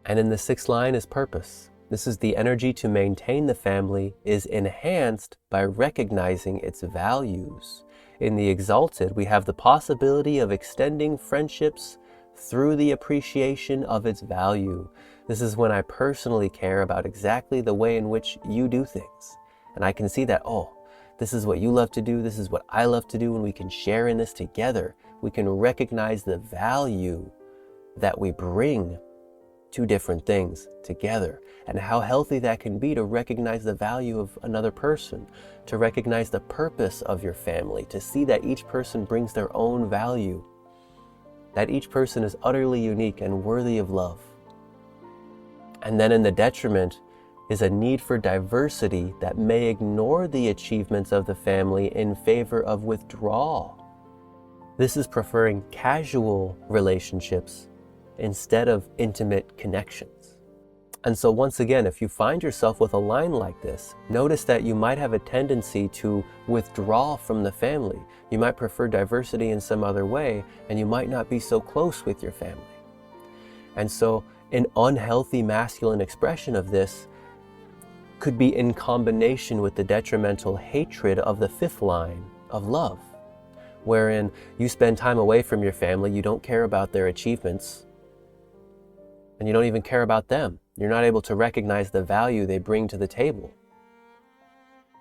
And in the sixth line is purpose. This is the energy to maintain the family is enhanced by recognizing its values. In the exalted, we have the possibility of extending friendships through the appreciation of its value. This is when I personally care about exactly the way in which you do things. And I can see that, oh, this is what you love to do, this is what I love to do, and we can share in this together. We can recognize the value that we bring to different things together, and how healthy that can be to recognize the value of another person, to recognize the purpose of your family, to see that each person brings their own value, that each person is utterly unique and worthy of love. And then in the detriment is a need for diversity that may ignore the achievements of the family in favor of withdrawal. This is preferring casual relationships instead of intimate connections. And so once again, if you find yourself with a line like this, notice that you might have a tendency to withdraw from the family. You might prefer diversity in some other way, and you might not be so close with your family. And so an unhealthy masculine expression of this could be in combination with the detrimental hatred of the fifth line of love, wherein you spend time away from your family, you don't care about their achievements, and you don't even care about them. You're not able to recognize the value they bring to the table.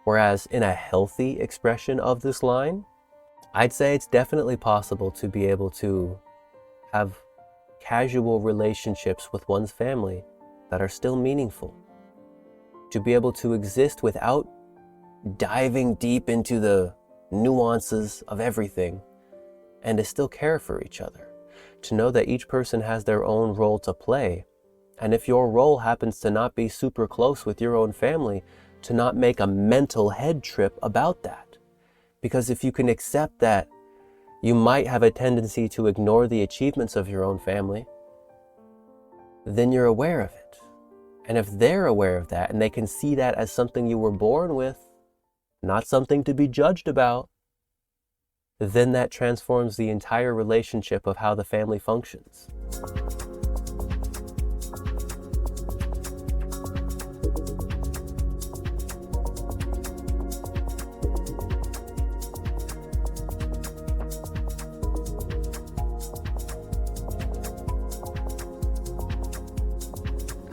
Whereas in a healthy expression of this line, I'd say it's definitely possible to be able to have casual relationships with one's family that are still meaningful. To be able to exist without diving deep into the nuances of everything, and to still care for each other. To know that each person has their own role to play. And if your role happens to not be super close with your own family, to not make a mental head trip about that. Because if you can accept that you might have a tendency to ignore the achievements of your own family, then you're aware of it. And if they're aware of that and they can see that as something you were born with, not something to be judged about, then that transforms the entire relationship of how the family functions.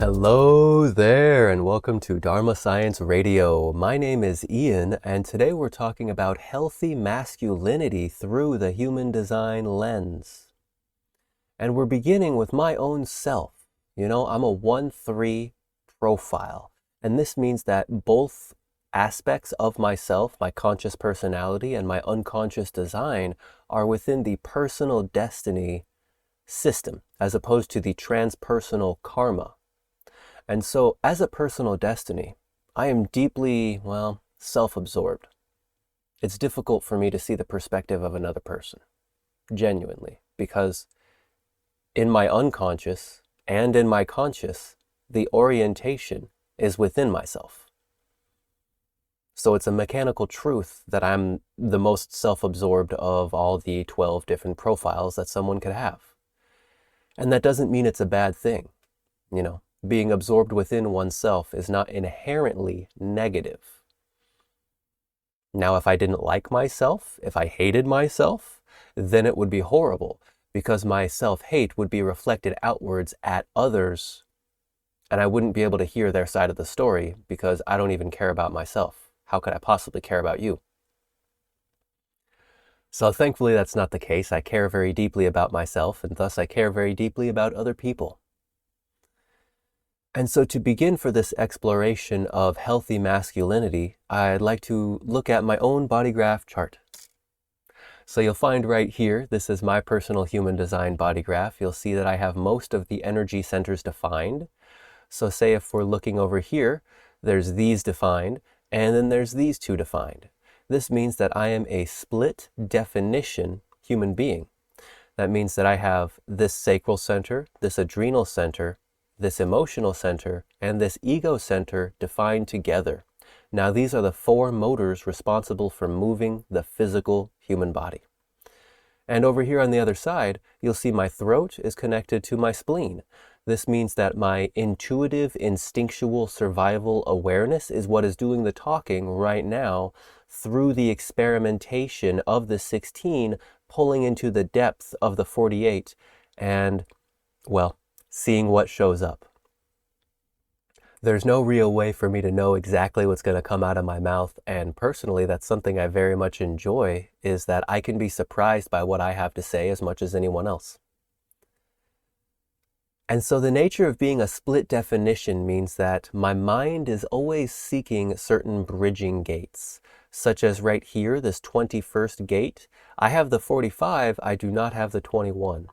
Hello there, and welcome to Dharma Science Radio. My name is Ian, and today we're talking about healthy masculinity through the human design lens. And we're beginning with my own self. You know, I'm a 1-3 profile, and this means that both aspects of myself, my conscious personality and my unconscious design, are within the personal destiny system, as opposed to the transpersonal karma. And so, as a personal destiny, I am deeply, self-absorbed. It's difficult for me to see the perspective of another person, genuinely, because in my unconscious and in my conscious, the orientation is within myself. So it's a mechanical truth that I'm the most self-absorbed of all the 12 different profiles that someone could have. And that doesn't mean it's a bad thing, you know. Being absorbed within oneself is not inherently negative. Now, if I didn't like myself, if I hated myself, then it would be horrible, because my self-hate would be reflected outwards at others, and I wouldn't be able to hear their side of the story because I don't even care about myself. How could I possibly care about you? So thankfully, that's not the case. I care very deeply about myself, and thus I care very deeply about other people. And so to begin for this exploration of healthy masculinity, I'd like to look at my own body graph chart. So you'll find right here, this is my personal human design body graph. You'll see that I have most of the energy centers defined. So say if we're looking over here, there's these defined, and then there's these two defined. This means that I am a split definition human being. That means that I have this sacral center, this adrenal center, this emotional center, and this ego center defined together. Now these are the 4 motors responsible for moving the physical human body. And over here on the other side, you'll see my throat is connected to my spleen. This means that my intuitive, instinctual survival awareness is what is doing the talking right now through the experimentation of the 16, pulling into the depth of the 48 and, well, seeing what shows up. There's no real way for me to know exactly what's going to come out of my mouth, and personally that's something I very much enjoy, is that I can be surprised by what I have to say as much as anyone else. And so the nature of being a split definition means that my mind is always seeking certain bridging gates, such as right here, this 21st gate. I have the 45, I do not have the 21.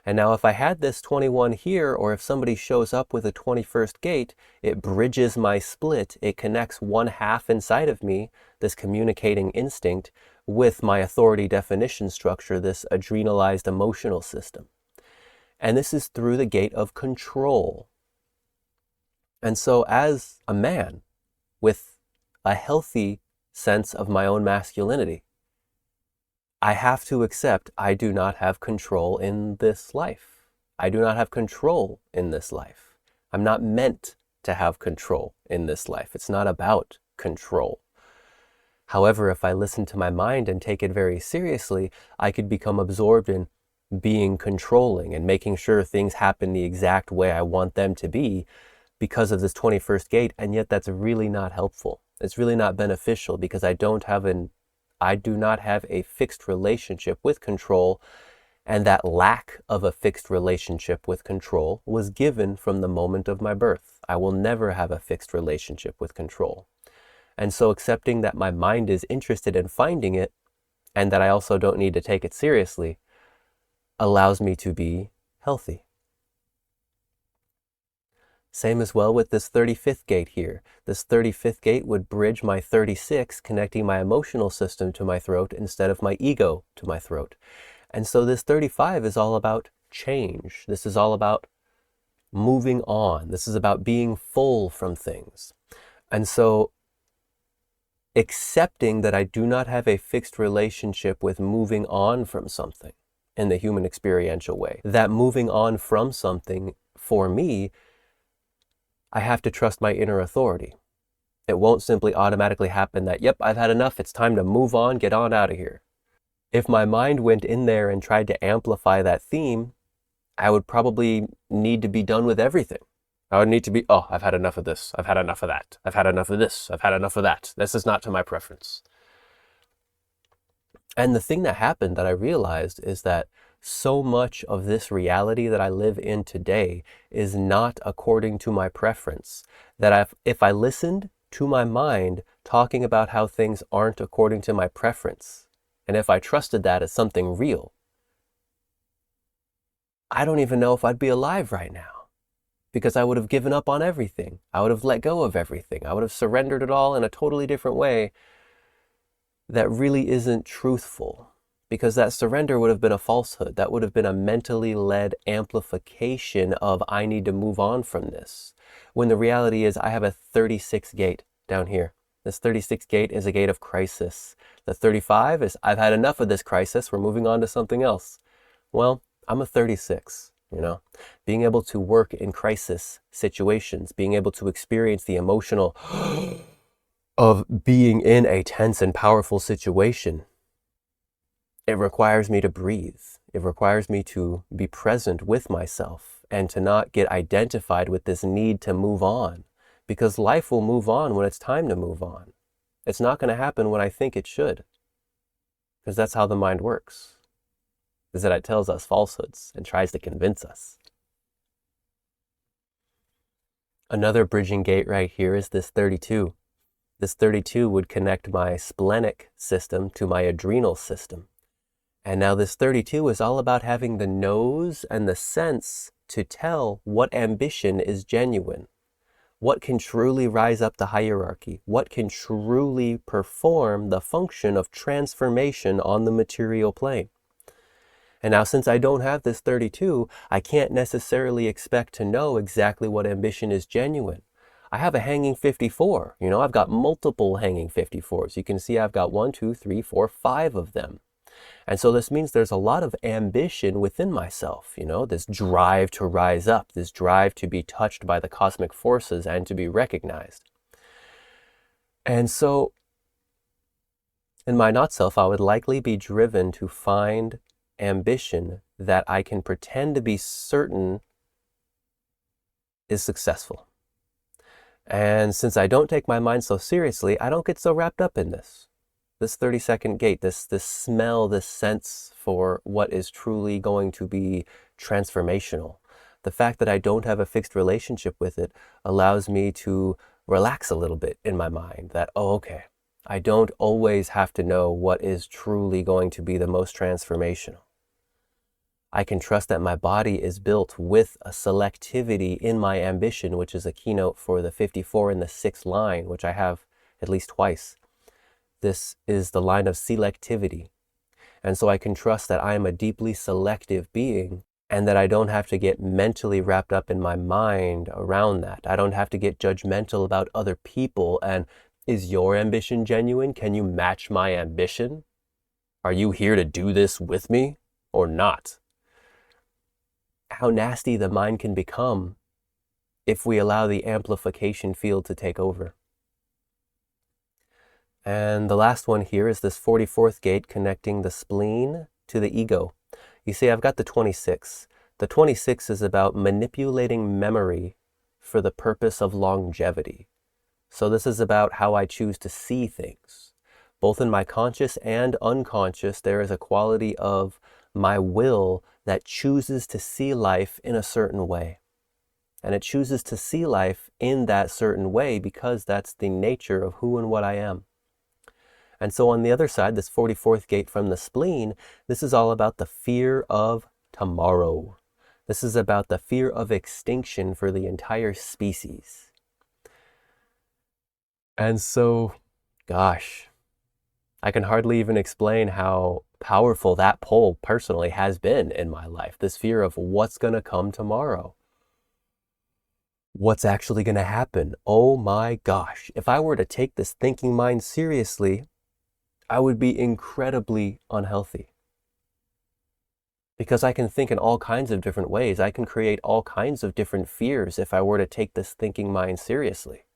And now if I had this 21 here, or if somebody shows up with a 21st gate, it bridges my split. It connects one half inside of me, this communicating instinct, with my authority definition structure, this adrenalized emotional system. And this is through the gate of control. And so as a man with a healthy sense of my own masculinity, I have to accept I do not have control in this life. I do not have control in this life. I'm not meant to have control in this life. It's not about control. However, if I listen to my mind and take it very seriously, I could become absorbed in being controlling and making sure things happen the exact way I want them to be because of this 21st gate, and yet that's really not helpful. It's really not beneficial because I do not have a fixed relationship with control, and that lack of a fixed relationship with control was given from the moment of my birth. I will never have a fixed relationship with control. And so accepting that my mind is interested in finding it, and that I also don't need to take it seriously, allows me to be healthy. Same as well with this 35th gate here. This 35th gate would bridge my 36, connecting my emotional system to my throat instead of my ego to my throat. And so this 35 is all about change. This is all about moving on. This is about being full from things. And so accepting that I do not have a fixed relationship with moving on from something in the human experiential way, that moving on from something, for me, I have to trust my inner authority. It won't simply automatically happen that, yep, I've had enough, it's time to move on, get on out of here. If my mind went in there and tried to amplify that theme, I would probably need to be done with everything. I would need to be, I've had enough of this, I've had enough of that, I've had enough of this, I've had enough of that. This is not to my preference. And the thing that happened that I realized is that so much of this reality that I live in today is not according to my preference. That if I listened to my mind talking about how things aren't according to my preference, and if I trusted that as something real, I don't even know if I'd be alive right now, because I would have given up on everything. I would have let go of everything. I would have surrendered it all in a totally different way that really isn't truthful, because that surrender would have been a falsehood. That would have been a mentally led amplification of I need to move on from this, when the reality is I have a 36 gate down here. This 36 gate is a gate of crisis. The 35 is I've had enough of this crisis, we're moving on to something else. Well, I'm a 36, being able to work in crisis situations, being able to experience the emotional of being in a tense and powerful situation. It requires me to breathe. It requires me to be present with myself and to not get identified with this need to move on, because life will move on when it's time to move on. It's not going to happen when I think it should, because that's how the mind works, is that it tells us falsehoods and tries to convince us. Another bridging gate right here is this 32. This 32 would connect my splenic system to my adrenal system. And now this 32 is all about having the nose and the sense to tell what ambition is genuine, what can truly rise up the hierarchy, what can truly perform the function of transformation on the material plane. And now since I don't have this 32, I can't necessarily expect to know exactly what ambition is genuine. I have a hanging 54, I've got multiple hanging 54s. You can see I've got 1, 2, 3, 4, 5 of them. And so this means there's a lot of ambition within myself, this drive to rise up, this drive to be touched by the cosmic forces and to be recognized. And so in my not self, I would likely be driven to find ambition that I can pretend to be certain is successful. And since I don't take my mind so seriously, I don't get so wrapped up in this 30-second gate, this smell, this sense for what is truly going to be transformational. The fact that I don't have a fixed relationship with it allows me to relax a little bit in my mind that, okay, I don't always have to know what is truly going to be the most transformational. I can trust that my body is built with a selectivity in my ambition, which is a keynote for the 54 and the 6th line, which I have at least twice. This is the line of selectivity. And so I can trust that I am a deeply selective being and that I don't have to get mentally wrapped up in my mind around that. I don't have to get judgmental about other people and, is your ambition genuine? Can you match my ambition? Are you here to do this with me or not? How nasty the mind can become if we allow the amplification field to take over. And the last one here is this 44th gate connecting the spleen to the ego. You see, I've got the 26. The 26 is about manipulating memory for the purpose of longevity. So this is about how I choose to see things. Both in my conscious and unconscious, there is a quality of my will that chooses to see life in a certain way. And it chooses to see life in that certain way because that's the nature of who and what I am. And so on the other side, this 44th gate from the spleen, this is all about the fear of tomorrow. This is about the fear of extinction for the entire species. And so, gosh, I can hardly even explain how powerful that pole personally has been in my life. This fear of what's going to come tomorrow. What's actually going to happen? Oh my gosh. If I were to take this thinking mind seriously, I would be incredibly unhealthy. Because I can think in all kinds of different ways. I can create all kinds of different fears if I were to take this thinking mind seriously.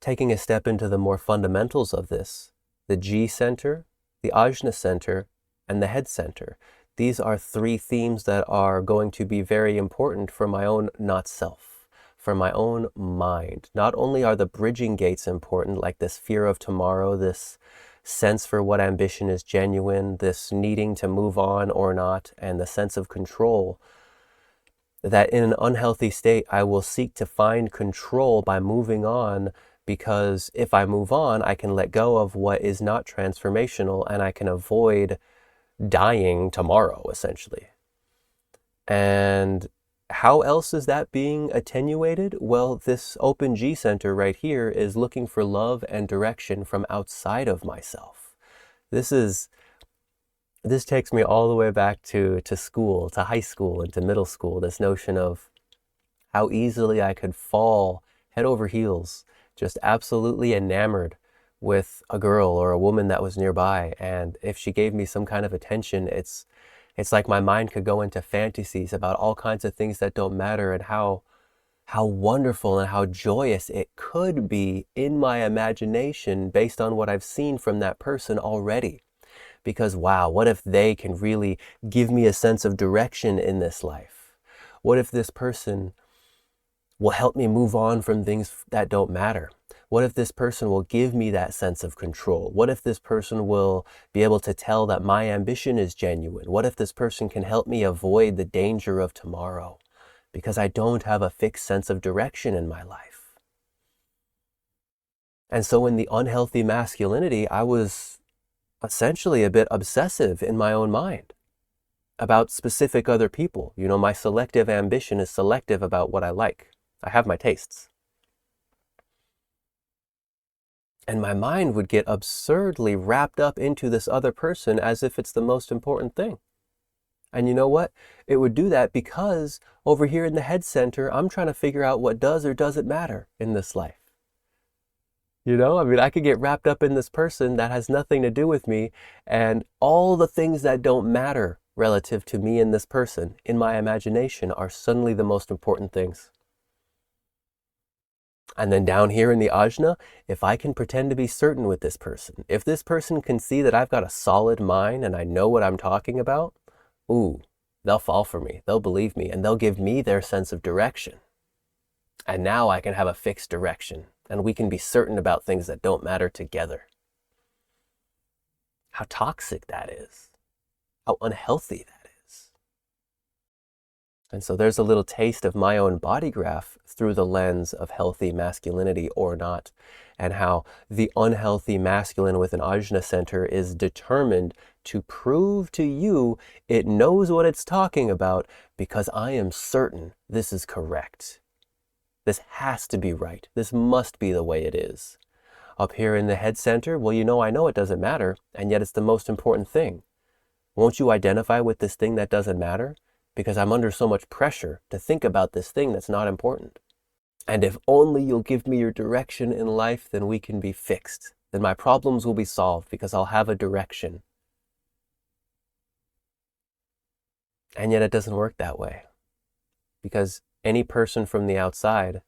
Taking a step into the more fundamentals of this, the G center, the Ajna center, and the head center. These are 3 themes that are going to be very important for my own not self, for my own mind. Not only are the bridging gates important, like this fear of tomorrow, this sense for what ambition is genuine, this needing to move on or not, and the sense of control, that in an unhealthy state, I will seek to find control by moving on, because if I move on, I can let go of what is not transformational and I can avoid dying tomorrow, essentially. And how else is that being attenuated? Well, this open G center right here is looking for love and direction from outside of myself. This takes me all the way back to school, to high school and to middle school, this notion of how easily I could fall head over heels, just absolutely enamored with a girl or a woman that was nearby. And if she gave me some kind of attention, it's like my mind could go into fantasies about all kinds of things that don't matter and how wonderful and how joyous it could be in my imagination based on what I've seen from that person already. Because wow, what if they can really give me a sense of direction in this life? What if this person will help me move on from things that don't matter? What if this person will give me that sense of control? What if this person will be able to tell that my ambition is genuine? What if this person can help me avoid the danger of tomorrow? Because I don't have a fixed sense of direction in my life. And so in the unhealthy masculinity, I was essentially a bit obsessive in my own mind about specific other people. My selective ambition is selective about what I like. I have my tastes. And my mind would get absurdly wrapped up into this other person as if it's the most important thing. And you know what? It would do that because over here in the head center, I'm trying to figure out what does or doesn't matter in this life. I mean, I could get wrapped up in this person that has nothing to do with me, and all the things that don't matter relative to me and this person in my imagination are suddenly the most important things. And then down here in the ajna, if I can pretend to be certain with this person, if this person can see that I've got a solid mind and I know what I'm talking about, ooh, they'll fall for me, they'll believe me, and they'll give me their sense of direction. And now I can have a fixed direction, and we can be certain about things that don't matter together. How toxic that is. How unhealthy that is. And so there's a little taste of my own body graph through the lens of healthy masculinity or not, and how the unhealthy masculine with an ajna center is determined to prove to you it knows what it's talking about because I am certain this is correct. This has to be right. This must be the way it is. Up here in the head center, well, I know it doesn't matter, and yet it's the most important thing. Won't you identify with this thing that doesn't matter? Because I'm under so much pressure to think about this thing that's not important. And if only you'll give me your direction in life, then we can be fixed. Then my problems will be solved because I'll have a direction. And yet it doesn't work that way. Because any person from the outside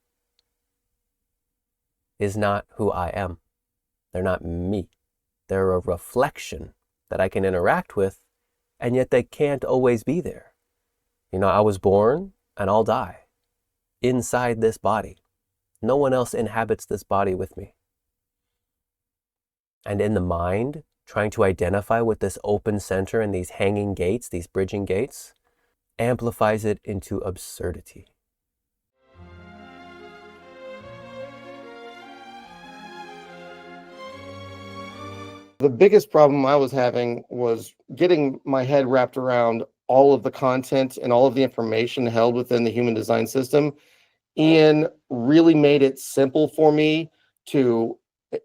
is not who I am. They're not me. They're a reflection that I can interact with, and yet they can't always be there. I was born and I'll die inside this body. No one else inhabits this body with me. And in the mind, trying to identify with this open center and these hanging gates, these bridging gates, amplifies it into absurdity. The biggest problem I was having was getting my head wrapped around all of the content and all of the information held within the human design system. Ian really made it simple for me to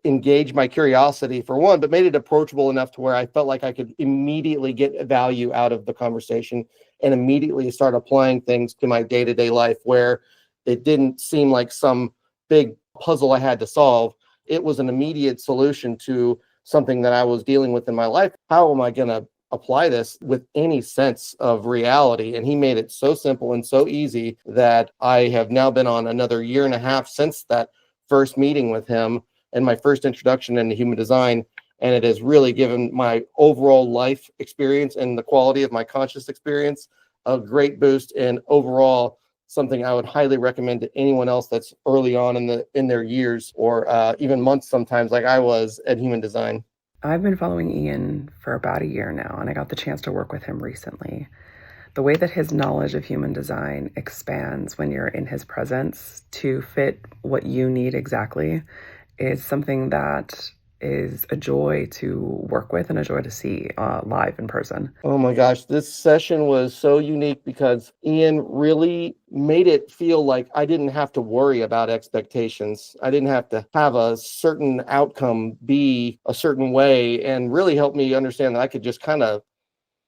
engage my curiosity for one, but made it approachable enough to where I felt like I could immediately get value out of the conversation and immediately start applying things to my day-to-day life where it didn't seem like some big puzzle I had to solve. It was an immediate solution to something that I was dealing with in my life. How am I going to apply this with any sense of reality? And he made it so simple and so easy that I have now been on another year and a half since that first meeting with him and my first introduction into human design. And it has really given my overall life experience and the quality of my conscious experience a great boost, and overall something I would highly recommend to anyone else that's early on in their years or even months sometimes, like I was at human design. I've been following Ian for about a year now, and I got the chance to work with him recently. The way that his knowledge of human design expands when you're in his presence to fit what you need exactly is something that is a joy to work with and a joy to see live in person. Oh my gosh, this session was so unique because Ian really made it feel like I didn't have to worry about expectations. I didn't have to have a certain outcome be a certain way, and really helped me understand that I could just kind of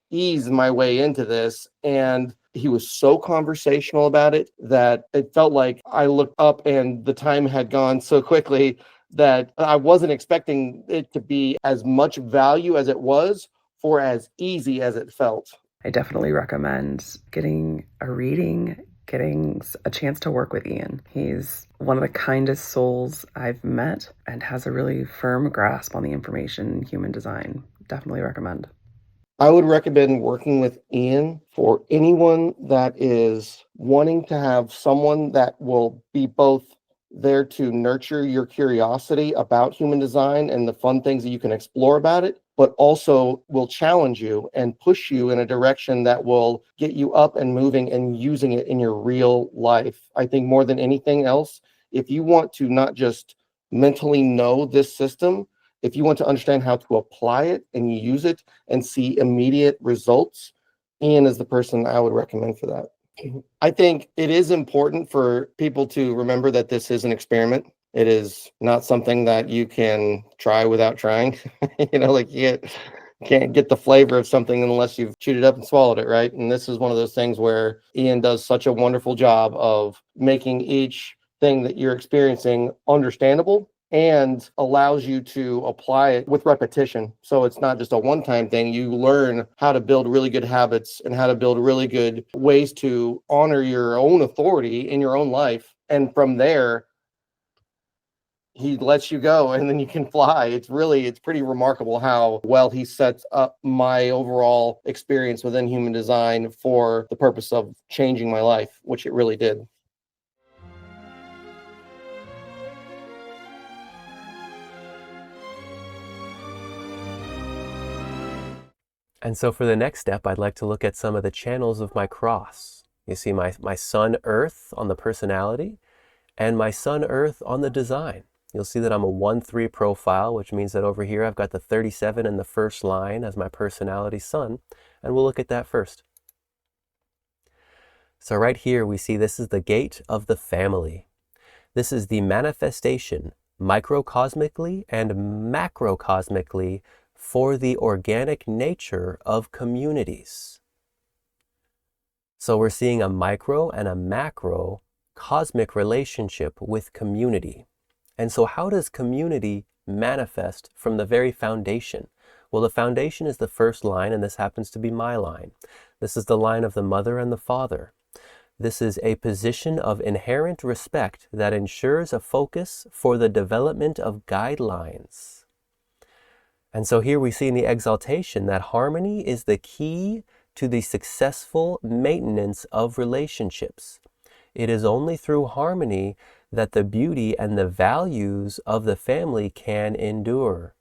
ease my way into this. And he was so conversational about it that it felt like I looked up and the time had gone so quickly that I wasn't expecting it to be as much value as it was for as easy as it felt. I definitely recommend getting a reading, getting a chance to work with Ian. He's one of the kindest souls I've met and has a really firm grasp on the information in human design. Definitely recommend. I would recommend working with Ian for anyone that is wanting to have someone that will be both there to nurture your curiosity about human design and the fun things that you can explore about it, but also will challenge you and push you in a direction that will get you up and moving and using it in your real life. I think more than anything else, if you want to not just mentally know this system, if you want to understand how to apply it and use it and see immediate results, Ian is the person I would recommend for that. I think it is important for people to remember that this is an experiment. It is not something that you can try without trying. Like you can't get the flavor of something unless you've chewed it up and swallowed it, right? And this is one of those things where Ian does such a wonderful job of making each thing that you're experiencing understandable and allows you to apply it with repetition. So it's not just a one-time thing. You learn how to build really good habits and how to build really good ways to honor your own authority in your own life. And from there, he lets you go and then you can fly. It's pretty remarkable how well he sets up my overall experience within human design for the purpose of changing my life, which it really did. And so for the next step, I'd like to look at some of the channels of my cross. You see my sun earth on the personality and my sun earth on the design. You'll see that I'm a 1-3 profile, which means that over here I've got the 37 in the first line as my personality sun, and we'll look at that first. So right here we see this is the gate of the family. This is the manifestation microcosmically and macrocosmically for the organic nature of communities. So we're seeing a micro and a macro cosmic relationship with community. And so how does community manifest from the very foundation? Well, the foundation is the first line, and this happens to be my line. This is the line of the mother and the father. This is a position of inherent respect that ensures a focus for the development of guidelines. And so here we see in the exaltation that harmony is the key to the successful maintenance of relationships. It is only through harmony that the beauty and the values of the family can endure.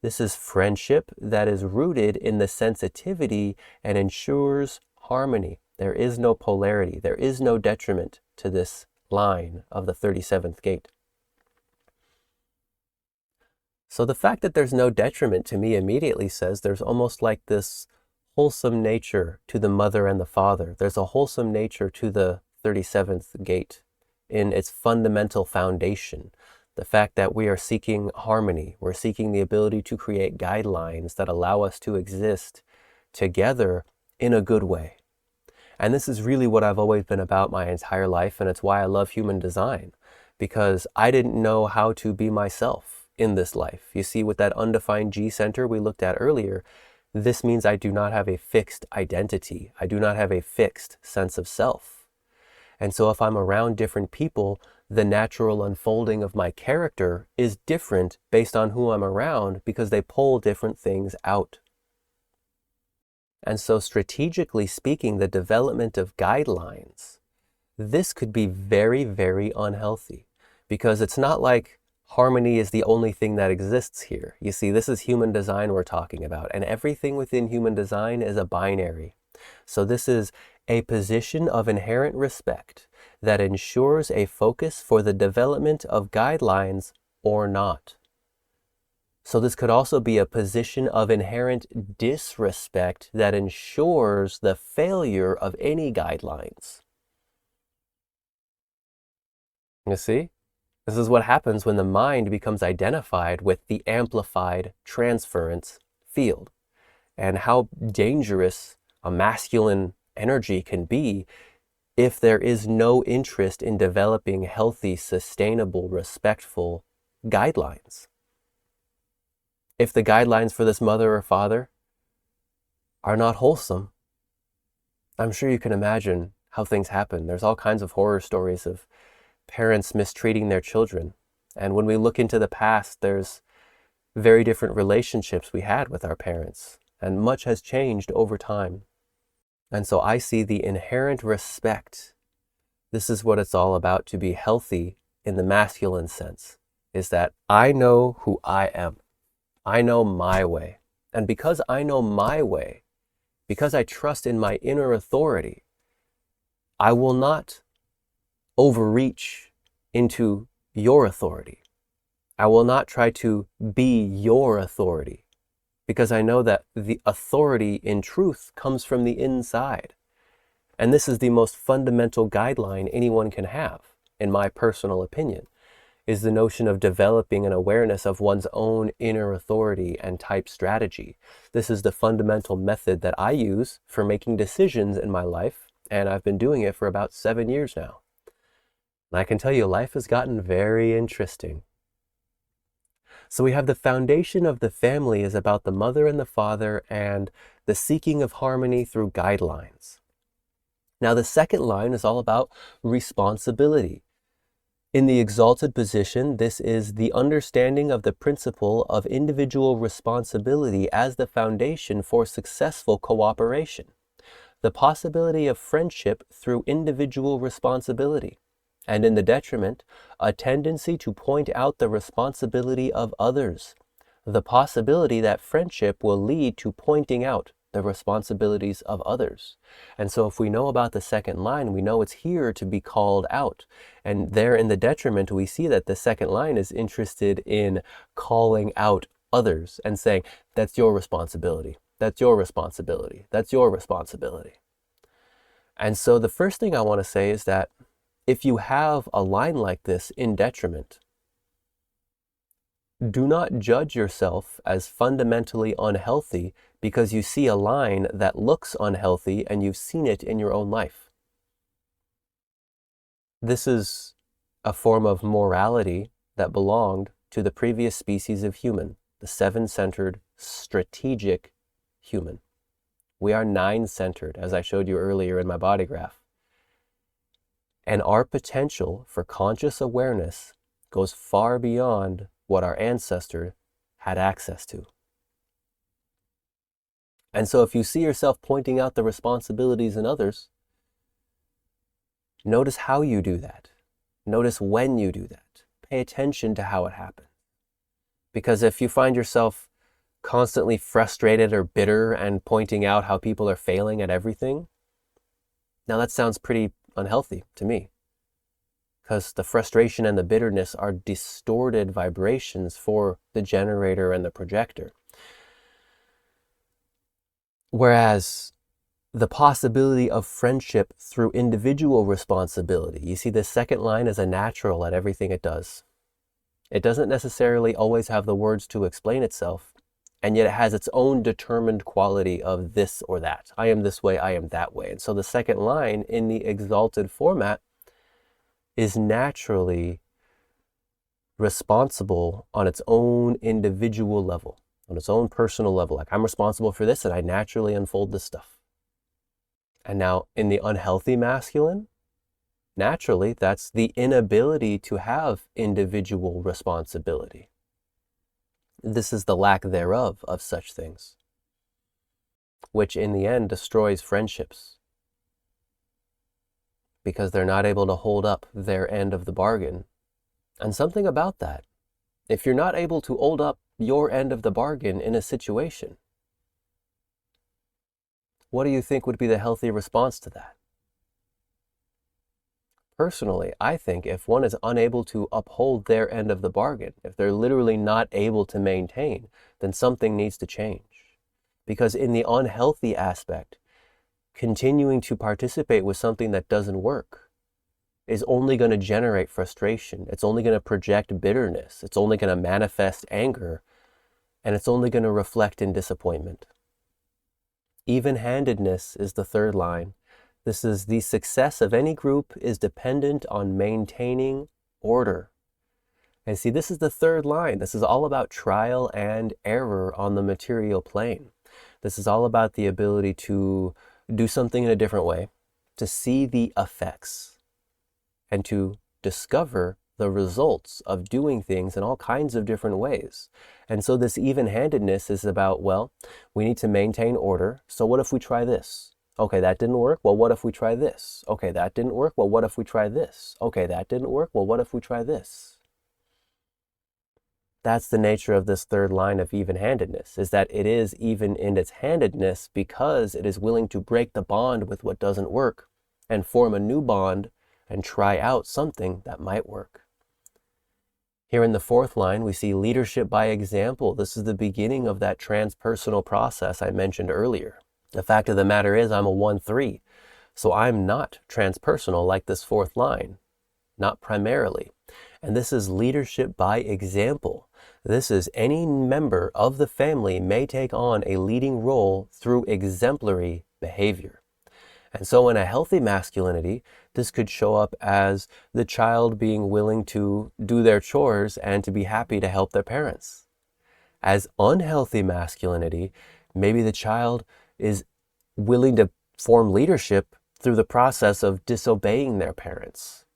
This is friendship that is rooted in the sensitivity and ensures harmony. There is no polarity. There is no detriment to this line of the 37th gate. So the fact that there's no detriment to me immediately says there's almost like this wholesome nature to the mother and the father. There's a wholesome nature to the 37th gate in its fundamental foundation. The fact that we are seeking harmony, we're seeking the ability to create guidelines that allow us to exist together in a good way. And this is really what I've always been about my entire life, and it's why I love human design, because I didn't know how to be myself in this life. You see, with that undefined G center we looked at earlier, this means I do not have a fixed identity. I do not have a fixed sense of self. And so if I'm around different people, the natural unfolding of my character is different based on who I'm around because they pull different things out. And so strategically speaking, the development of guidelines, this could be very, very unhealthy because it's not like harmony is the only thing that exists here. You see, this is human design we're talking about, and everything within human design is a binary. So this is a position of inherent respect that ensures a focus for the development of guidelines or not. So this could also be a position of inherent disrespect that ensures the failure of any guidelines. You see? This is what happens when the mind becomes identified with the amplified transference field, and how dangerous a masculine energy can be if there is no interest in developing healthy, sustainable, respectful guidelines. If the guidelines for this mother or father are not wholesome, I'm sure you can imagine how things happen. There's all kinds of horror stories of parents mistreating their children. And when we look into the past, there's very different relationships we had with our parents, and much has changed over time. And so I see the inherent respect. This is what it's all about to be healthy in the masculine sense, is that I know who I am. I know my way. And because I know my way, because I trust in my inner authority, I will not overreach into your authority. I will not try to be your authority, because I know that the authority in truth comes from the inside. And this is the most fundamental guideline anyone can have, in my personal opinion, is the notion of developing an awareness of one's own inner authority and type strategy. This is the fundamental method that I use for making decisions in my life, and I've been doing it for about 7 years now. And I can tell you, life has gotten very interesting. So we have the foundation of the family is about the mother and the father and the seeking of harmony through guidelines. Now the second line is all about responsibility. In the exalted position, this is the understanding of the principle of individual responsibility as the foundation for successful cooperation. The possibility of friendship through individual responsibility. And in the detriment, a tendency to point out the responsibility of others. The possibility that friendship will lead to pointing out the responsibilities of others. And so if we know about the second line, we know it's here to be called out. And there in the detriment, we see that the second line is interested in calling out others and saying, that's your responsibility. That's your responsibility. That's your responsibility. And so the first thing I want to say is that if you have a line like this in detriment, do not judge yourself as fundamentally unhealthy because you see a line that looks unhealthy and you've seen it in your own life. This is a form of morality that belonged to the previous species of human, the seven-centered, strategic human. We are nine-centered, as I showed you earlier in my body graph. And our potential for conscious awareness goes far beyond what our ancestor had access to. And so if you see yourself pointing out the responsibilities in others, notice how you do that. Notice when you do that. Pay attention to how it happens. Because if you find yourself constantly frustrated or bitter and pointing out how people are failing at everything, now that sounds pretty unhealthy to me. Because the frustration and the bitterness are distorted vibrations for the generator and the projector. Whereas the possibility of friendship through individual responsibility, you see the second line is a natural at everything it does. It doesn't necessarily always have the words to explain itself, and yet it has its own determined quality of this or that. I am this way, I am that way. And so the second line in the exalted format is naturally responsible on its own individual level, on its own personal level. Like, I'm responsible for this and I naturally unfold this stuff. And now in the unhealthy masculine, naturally, that's the inability to have individual responsibility. This is the lack thereof of such things, which in the end destroys friendships. Because they're not able to hold up their end of the bargain. And something about that, if you're not able to hold up your end of the bargain in a situation, what do you think would be the healthy response to that? Personally, I think if one is unable to uphold their end of the bargain, if they're literally not able to maintain, then something needs to change. Because in the unhealthy aspect, continuing to participate with something that doesn't work is only going to generate frustration. It's only going to project bitterness. It's only going to manifest anger, and it's only going to reflect in disappointment. Even-handedness is the third line. This is the success of any group is dependent on maintaining order. And see, this is the third line. This is all about trial and error on the material plane. This is all about the ability to do something in a different way, to see the effects, and to discover the results of doing things in all kinds of different ways. And so this even-handedness is about, well, we need to maintain order. So what if we try this? Okay, that didn't work. Well, what if we try this? Okay, that didn't work. Well, what if we try this? Okay, that didn't work. Well, what if we try this? That's the nature of this third line of even-handedness, is that it is even in its handedness because it is willing to break the bond with what doesn't work and form a new bond and try out something that might work. Here in the fourth line, we see leadership by example. This is the beginning of that transpersonal process I mentioned earlier. The fact of the matter is I'm a 1-3, so I'm not transpersonal like this fourth line, not primarily. And this is leadership by example. This is any member of the family may take on a leading role through exemplary behavior. And so in a healthy masculinity, This could show up as the child being willing to do their chores and to be happy to help their parents. As unhealthy masculinity, maybe the child is willing to form leadership through the process of disobeying their parents,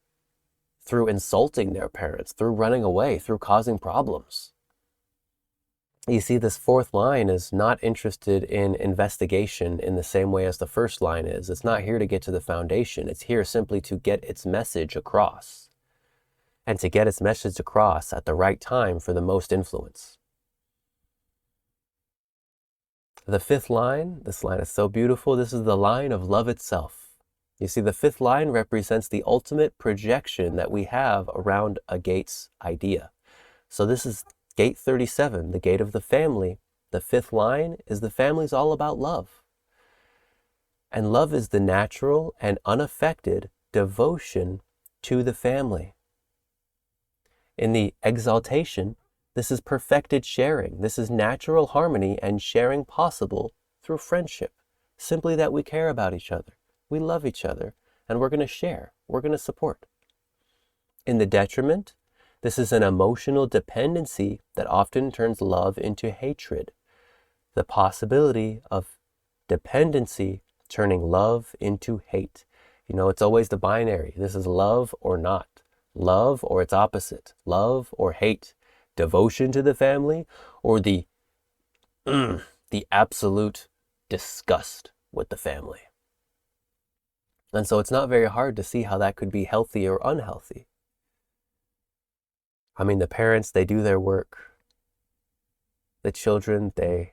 through insulting their parents, through running away, through causing problems. You see, this fourth line is not interested in investigation in the same way as the first line is. It's not here to get to the foundation. It's here simply to get its message across, and to get its message across at the right time for the most influence. The fifth line, this line is so beautiful. This is the line of love itself. You see, the fifth line represents the ultimate projection that we have around a gate's idea. So this is Gate 37, the gate of the family. The fifth line is the family's all about love. And love is the natural and unaffected devotion to the family. In the exaltation, this is perfected sharing. This is natural harmony and sharing possible through friendship. Simply that we care about each other, we love each other, and we're going to share, we're going to support. In the detriment, this is an emotional dependency that often turns love into hatred. The possibility of dependency turning love into hate. You know, it's always the binary. This is love or not. Love or its opposite. Love or hate. Devotion to the family or the absolute disgust with the family. And so it's not very hard to see how that could be healthy or unhealthy. I mean, the parents, they do their work. The children, they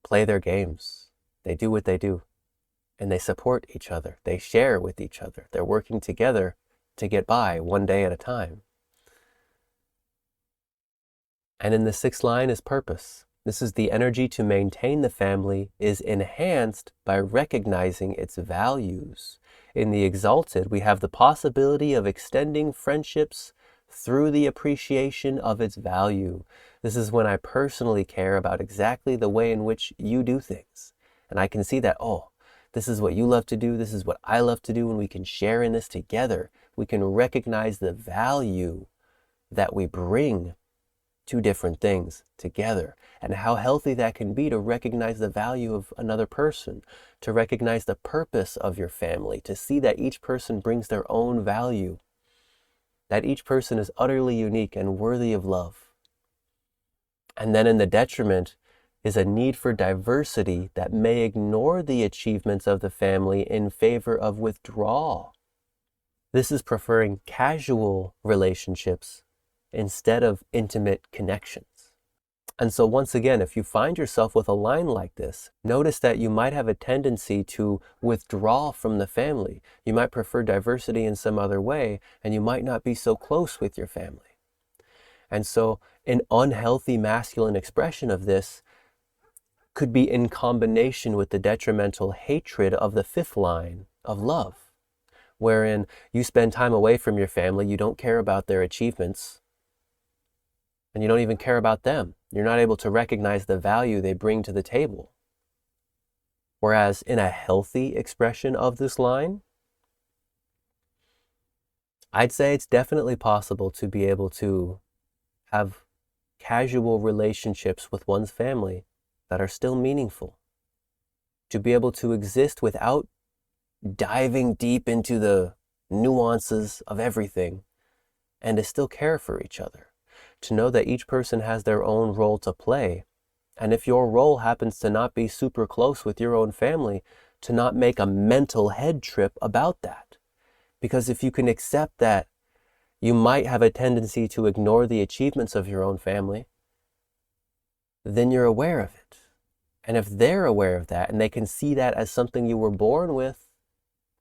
play their games. They do what they do. And they support each other. They share with each other. They're working together to get by one day at a time. And in the sixth line is purpose. This is the energy to maintain the family is enhanced by recognizing its values. In the exalted, we have the possibility of extending friendships through the appreciation of its value. This is when I personally care about exactly the way in which you do things. And I can see that, oh, this is what you love to do, this is what I love to do, and we can share in this together. We can recognize the value that we bring to different things together, and how healthy that can be to recognize the value of another person, to recognize the purpose of your family, to see that each person brings their own value, that each person is utterly unique and worthy of love. And then in the detriment is a need for diversity that may ignore the achievements of the family in favor of withdrawal. This is preferring casual relationships instead of intimate connections. And so once again, if you find yourself with a line like this, notice that you might have a tendency to withdraw from the family. You might prefer diversity in some other way, and you might not be so close with your family. And so an unhealthy masculine expression of this could be in combination with the detrimental hatred of the fifth line of love, wherein you spend time away from your family, you don't care about their achievements, and you don't even care about them. You're not able to recognize the value they bring to the table. Whereas in a healthy expression of this line, I'd say it's definitely possible to be able to have casual relationships with one's family that are still meaningful. To be able to exist without diving deep into the nuances of everything, and to still care for each other. To know that each person has their own role to play. And if your role happens to not be super close with your own family, to not make a mental head trip about that. Because if you can accept that you might have a tendency to ignore the achievements of your own family, then you're aware of it. And if they're aware of that and they can see that as something you were born with,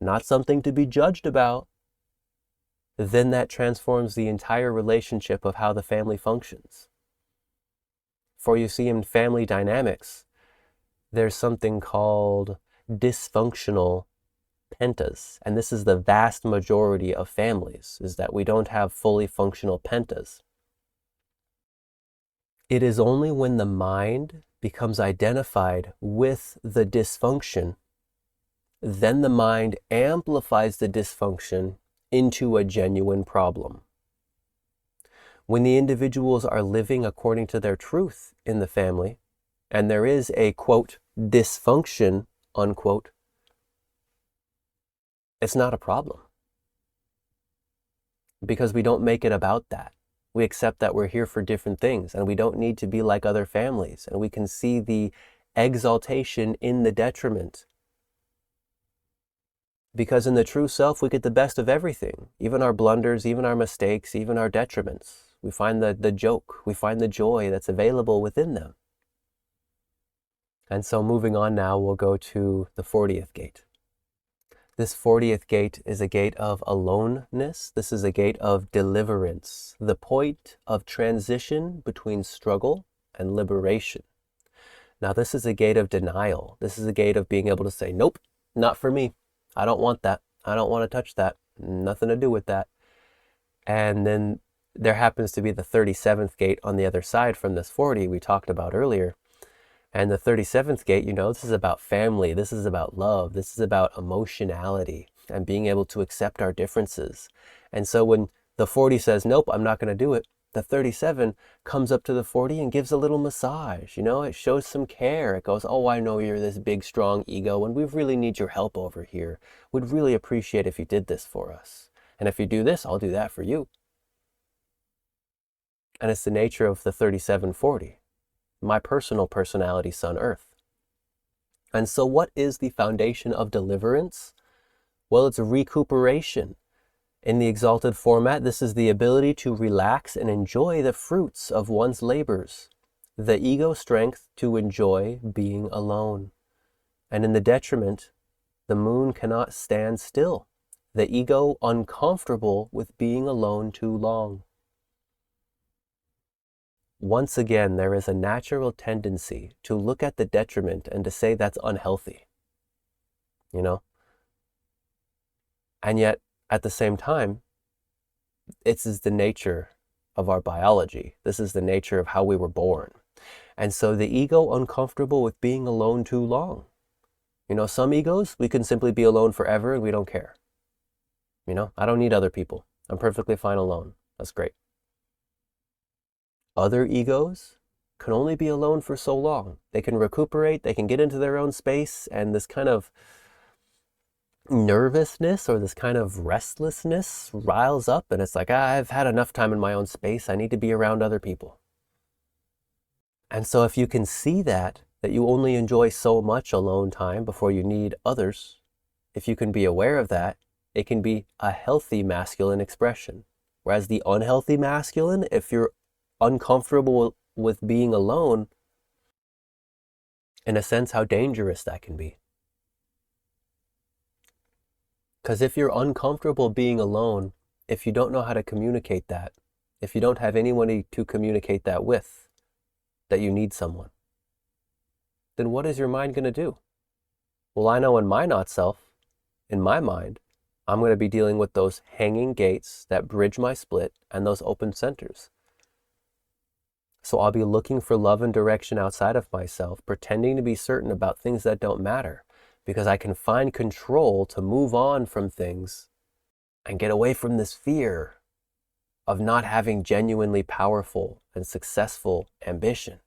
not something to be judged about, then that transforms the entire relationship of how the family functions. For you see, in family dynamics, there's something called dysfunctional pentas. And this is the vast majority of families, is that we don't have fully functional pentas. It is only when the mind becomes identified with the dysfunction then the mind amplifies the dysfunction into a genuine problem. When the individuals are living according to their truth in the family, and there is a, quote, dysfunction, unquote, it's not a problem. Because we don't make it about that. We accept that we're here for different things, and we don't need to be like other families, and we can see the exaltation in the detriment. Because in the true self, we get the best of everything, even our blunders, even our mistakes, even our detriments. We find the joke, we find the joy that's available within them. And so moving on now, we'll go to the 40th gate. This 40th gate is a gate of aloneness. This is a gate of deliverance, the point of transition between struggle and liberation. Now, this is a gate of denial. This is a gate of being able to say, nope, not for me. I don't want that. I don't want to touch that. Nothing to do with that. And then there happens to be the 37th gate on the other side from this 40 we talked about earlier. And the 37th gate, this is about family. This is about love. This is about emotionality and being able to accept our differences. And so when the 40 says, nope, I'm not going to do it, the 37 comes up to the 40 and gives a little massage. It shows some care. It goes, oh, I know you're this big, strong ego, and we really need your help over here. We'd really appreciate if you did this for us. And if you do this, I'll do that for you. And it's the nature of the 3740. My personal personality, Sun Earth. And so what is the foundation of deliverance? Well, it's recuperation. In the exalted format, this is the ability to relax and enjoy the fruits of one's labors, the ego strength to enjoy being alone. And in the detriment, the moon cannot stand still, the ego uncomfortable with being alone too long. Once again, there is a natural tendency to look at the detriment and to say that's unhealthy, And yet, at the same time, this is the nature of our biology. This is the nature of how we were born. And so the ego uncomfortable with being alone too long. Some egos, we can simply be alone forever and we don't care. I don't need other people. I'm perfectly fine alone. That's great. Other egos can only be alone for so long. They can recuperate, they can get into their own space, and this kind of nervousness or this kind of restlessness riles up, and it's like, I've had enough time in my own space. I need to be around other people. And so if you can see that you only enjoy so much alone time before you need others, if you can be aware of that, it can be a healthy masculine expression. Whereas the unhealthy masculine, if you're uncomfortable with being alone, in a sense, how dangerous that can be. Because if you're uncomfortable being alone, if you don't know how to communicate that, if you don't have anyone to communicate that with, that you need someone, then what is your mind going to do? Well, I know in my not self, in my mind, I'm going to be dealing with those hanging gates that bridge my split and those open centers. So I'll be looking for love and direction outside of myself, pretending to be certain about things that don't matter, because I can find control to move on from things and get away from this fear of not having genuinely powerful and successful ambition.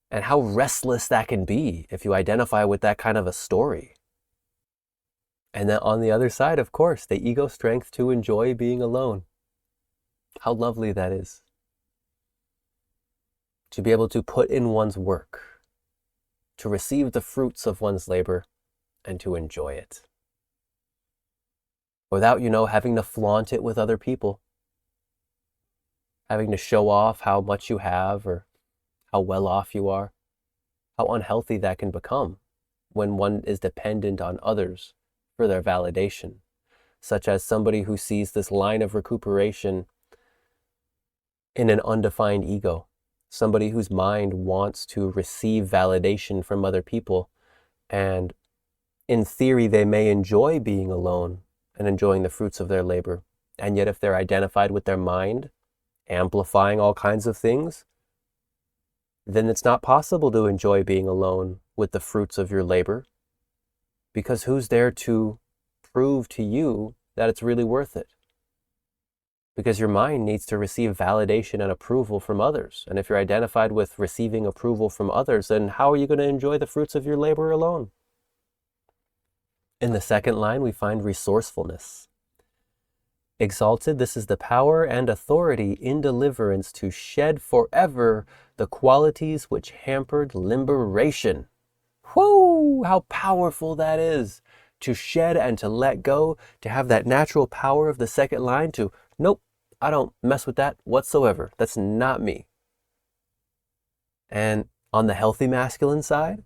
And how restless that can be if you identify with that kind of a story. And then on the other side, of course, the ego strength to enjoy being alone. How lovely that is. To be able to put in one's work, to receive the fruits of one's labor, and to enjoy it. Without, having to flaunt it with other people. Having to show off how much you have or how well off you are. How unhealthy that can become when one is dependent on others for their validation. Such as somebody who sees this line of recuperation in an undefined ego. Somebody whose mind wants to receive validation from other people, and in theory they may enjoy being alone and enjoying the fruits of their labor, and yet if they're identified with their mind amplifying all kinds of things, then it's not possible to enjoy being alone with the fruits of your labor, Because who's there to prove to you that it's really worth it? Because your mind needs to receive validation and approval from others. And if you're identified with receiving approval from others, then how are you going to enjoy the fruits of your labor alone? In the second line, we find resourcefulness. Exalted, this is the power and authority in deliverance to shed forever the qualities which hampered liberation. Whoo! How powerful that is. To shed and to let go, to have that natural power of the second line to, nope, I don't mess with that whatsoever. That's not me. And on the healthy masculine side,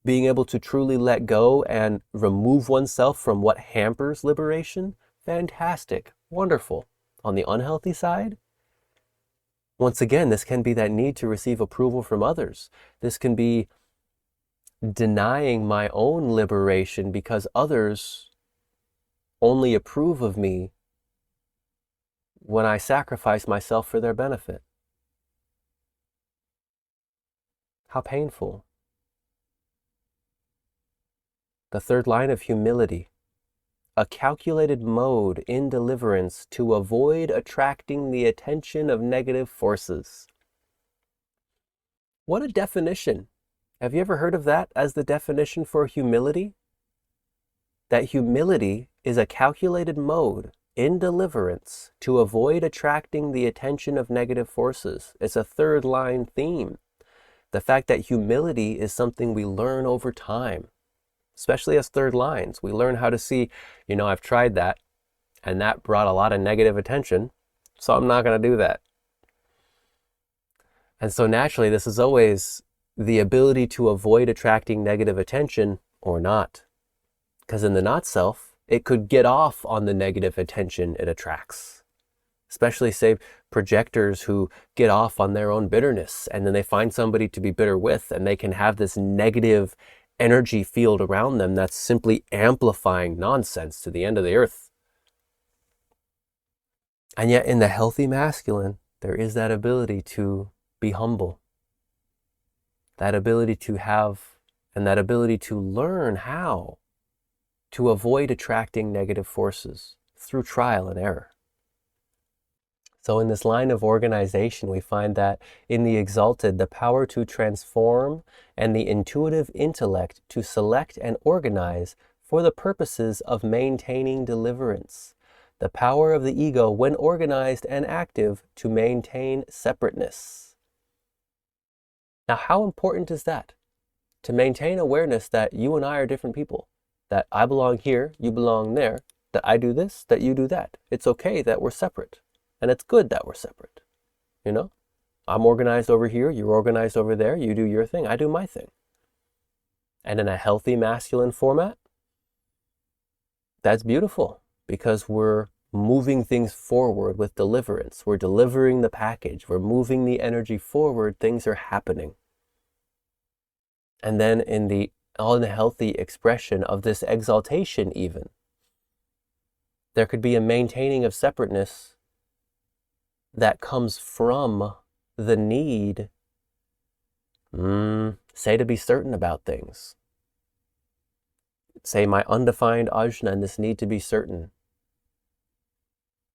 being able to truly let go and remove oneself from what hampers liberation, fantastic, wonderful. On the unhealthy side, once again, this can be that need to receive approval from others. This can be denying my own liberation because others only approve of me when I sacrifice myself for their benefit. How painful. The third line of humility, a calculated mode in deliverance to avoid attracting the attention of negative forces. What a definition. Have you ever heard of that as the definition for humility? That humility is a calculated mode in deliverance to avoid attracting the attention of negative forces. It's a third line theme. The fact that humility is something we learn over time, especially as third lines. We learn how to see, I've tried that and that brought a lot of negative attention, so I'm not going to do that. And so naturally, this is always the ability to avoid attracting negative attention or not. Because in the not self, it could get off on the negative attention it attracts. Especially, say, projectors who get off on their own bitterness and then they find somebody to be bitter with and they can have this negative energy field around them that's simply amplifying nonsense to the end of the earth. And yet in the healthy masculine, there is that ability to be humble. That ability to have, and that ability to learn how to avoid attracting negative forces through trial and error. So in this line of organization, we find that in the exalted, the power to transform and the intuitive intellect to select and organize for the purposes of maintaining deliverance. The power of the ego, when organized and active, to maintain separateness. Now, how important is that? To maintain awareness that you and I are different people. That I belong here, you belong there. That I do this, that you do that. It's okay that we're separate. And it's good that we're separate. I'm organized over here, you're organized over there, you do your thing, I do my thing. And in a healthy masculine format, that's beautiful because we're moving things forward with deliverance. We're delivering the package. We're moving the energy forward. Things are happening. And then in the unhealthy expression of this exaltation even, there could be a maintaining of separateness that comes from the need, say, to be certain about things. Say my undefined ajna and this need to be certain.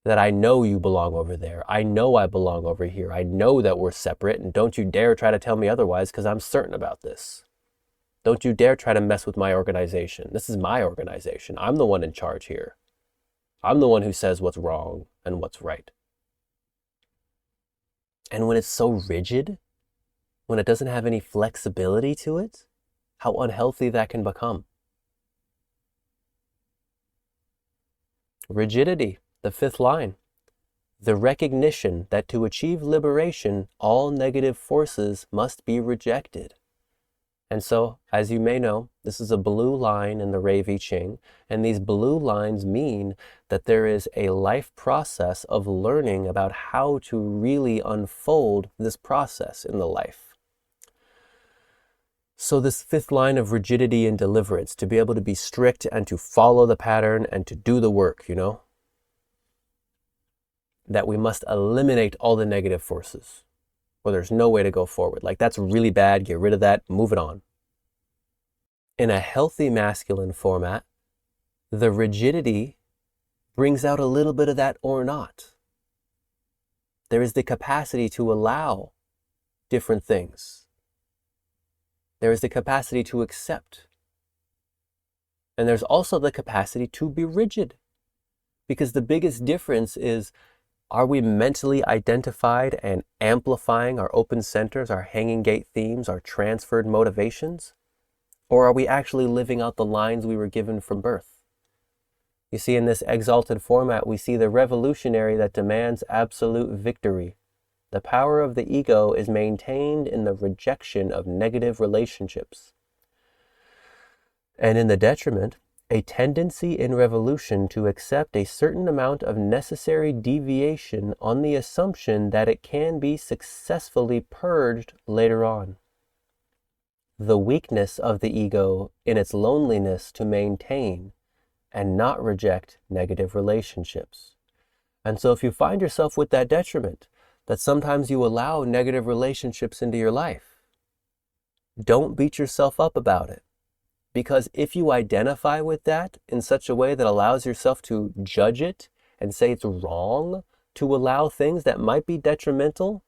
That I know you belong over there. I know I belong over here. I know that we're separate, and don't you dare try to tell me otherwise because I'm certain about this. Don't you dare try to mess with my organization. This is my organization. I'm the one in charge here. I'm the one who says what's wrong and what's right. And when it's so rigid, when it doesn't have any flexibility to it, how unhealthy that can become. Rigidity, the fifth line. The recognition that to achieve liberation, all negative forces must be rejected. And so, as you may know, this is a blue line in the Rave I Ching, and these blue lines mean that there is a life process of learning about how to really unfold this process in the life. So this fifth line of rigidity and deliverance, to be able to be strict and to follow the pattern and to do the work, that we must eliminate all the negative forces. Well, there's no way to go forward. Like, that's really bad, get rid of that, move it on. In a healthy masculine format, the rigidity brings out a little bit of that or not. There is the capacity to allow different things. There is the capacity to accept. And there's also the capacity to be rigid. Because the biggest difference is, are we mentally identified and amplifying our open centers, our hanging gate themes, our transferred motivations? Or are we actually living out the lines we were given from birth? You see, in this exalted format, we see the revolutionary that demands absolute victory. The power of the ego is maintained in the rejection of negative relationships. And in the detriment, a tendency in revolution to accept a certain amount of necessary deviation on the assumption that it can be successfully purged later on. The weakness of the ego in its loneliness to maintain and not reject negative relationships. And so if you find yourself with that detriment, that sometimes you allow negative relationships into your life, don't beat yourself up about it. Because if you identify with that in such a way that allows yourself to judge it and say it's wrong to allow things that might be detrimental,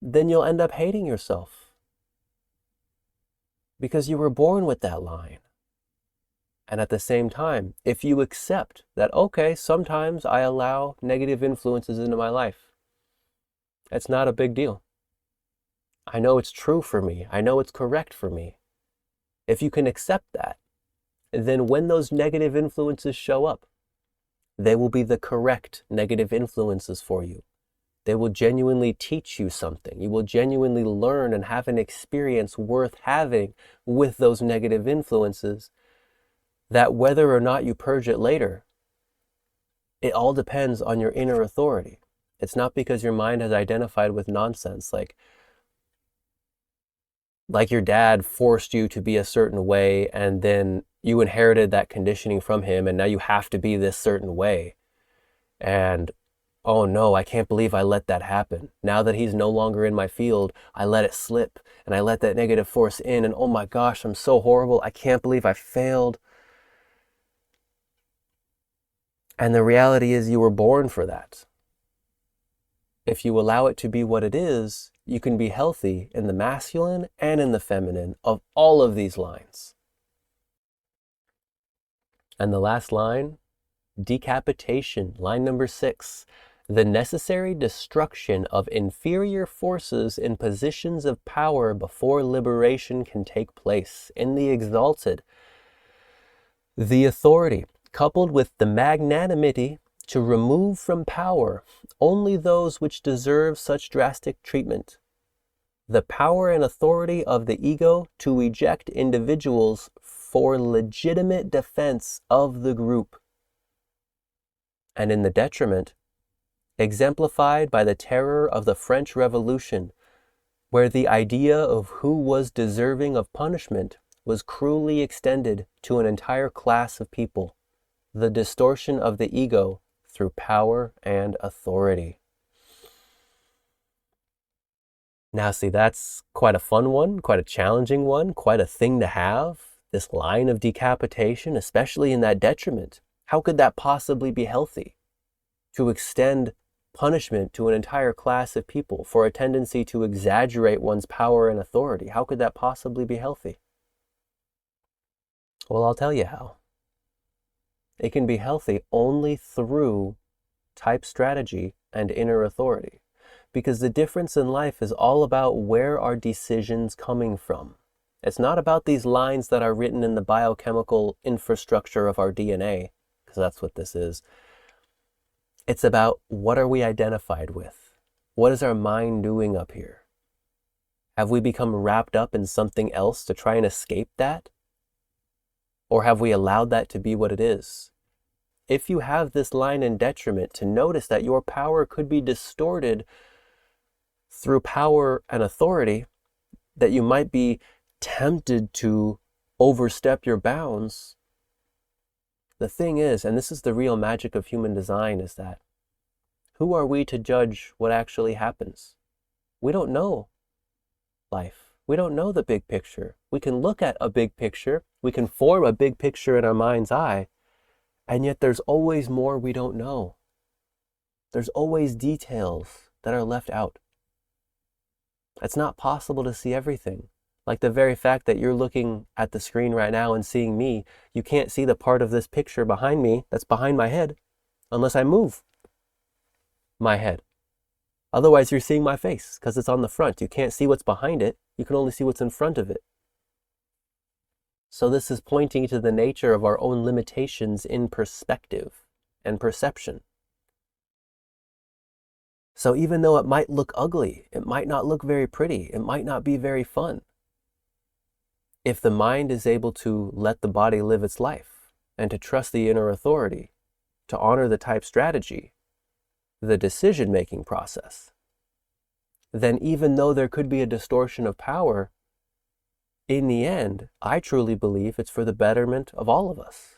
then you'll end up hating yourself. Because you were born with that line. And at the same time, if you accept that, okay, sometimes I allow negative influences into my life, it's not a big deal. I know it's true for me. I know it's correct for me. If you can accept that, then when those negative influences show up, they will be the correct negative influences for you. They will genuinely teach you something. You will genuinely learn and have an experience worth having with those negative influences, that whether or not you purge it later, it all depends on your inner authority. It's not because your mind has identified with nonsense, like your dad forced you to be a certain way and then you inherited that conditioning from him and now you have to be this certain way. And oh no, I can't believe I let that happen. Now that he's no longer in my field, I let it slip and I let that negative force in, and oh my gosh, I'm so horrible. I can't believe I failed. And the reality is you were born for that. If you allow it to be what it is, you can be healthy in the masculine and in the feminine of all of these lines. And the last line, decapitation, line number 6. The necessary destruction of inferior forces in positions of power before liberation can take place. In the exalted, the authority, coupled with the magnanimity to remove from power only those which deserve such drastic treatment. The power and authority of the ego to eject individuals for legitimate defense of the group. And in the detriment, exemplified by the terror of the French Revolution, where the idea of who was deserving of punishment was cruelly extended to an entire class of people. The distortion of the ego through power and authority. Now see, that's quite a fun one, quite a challenging one, quite a thing to have. This line of decapitation, especially in that detriment. How could that possibly be healthy? To extend punishment to an entire class of people for a tendency to exaggerate one's power and authority. How could that possibly be healthy? Well, I'll tell you how. It can be healthy only through type strategy and inner authority. Because the difference in life is all about where are decisions coming from. It's not about these lines that are written in the biochemical infrastructure of our DNA, because that's what this is. It's about what are we identified with? What is our mind doing up here? Have we become wrapped up in something else to try and escape that? Or have we allowed that to be what it is? If you have this line in detriment, to notice that your power could be distorted through power and authority, that you might be tempted to overstep your bounds. The thing is, and this is the real magic of human design, is that who are we to judge what actually happens? We don't know life. We don't know the big picture. We can look at a big picture, we can form a big picture in our mind's eye, and yet there's always more we don't know. There's always details that are left out. It's not possible to see everything. Like the very fact that you're looking at the screen right now and seeing me, you can't see the part of this picture behind me that's behind my head unless I move my head. Otherwise, you're seeing my face because it's on the front. You can't see what's behind it. You can only see what's in front of it. So this is pointing to the nature of our own limitations in perspective and perception. So even though it might look ugly, it might not look very pretty, it might not be very fun, if the mind is able to let the body live its life and to trust the inner authority, to honor the type strategy, the decision-making process, then even though there could be a distortion of power, in the end, I truly believe it's for the betterment of all of us.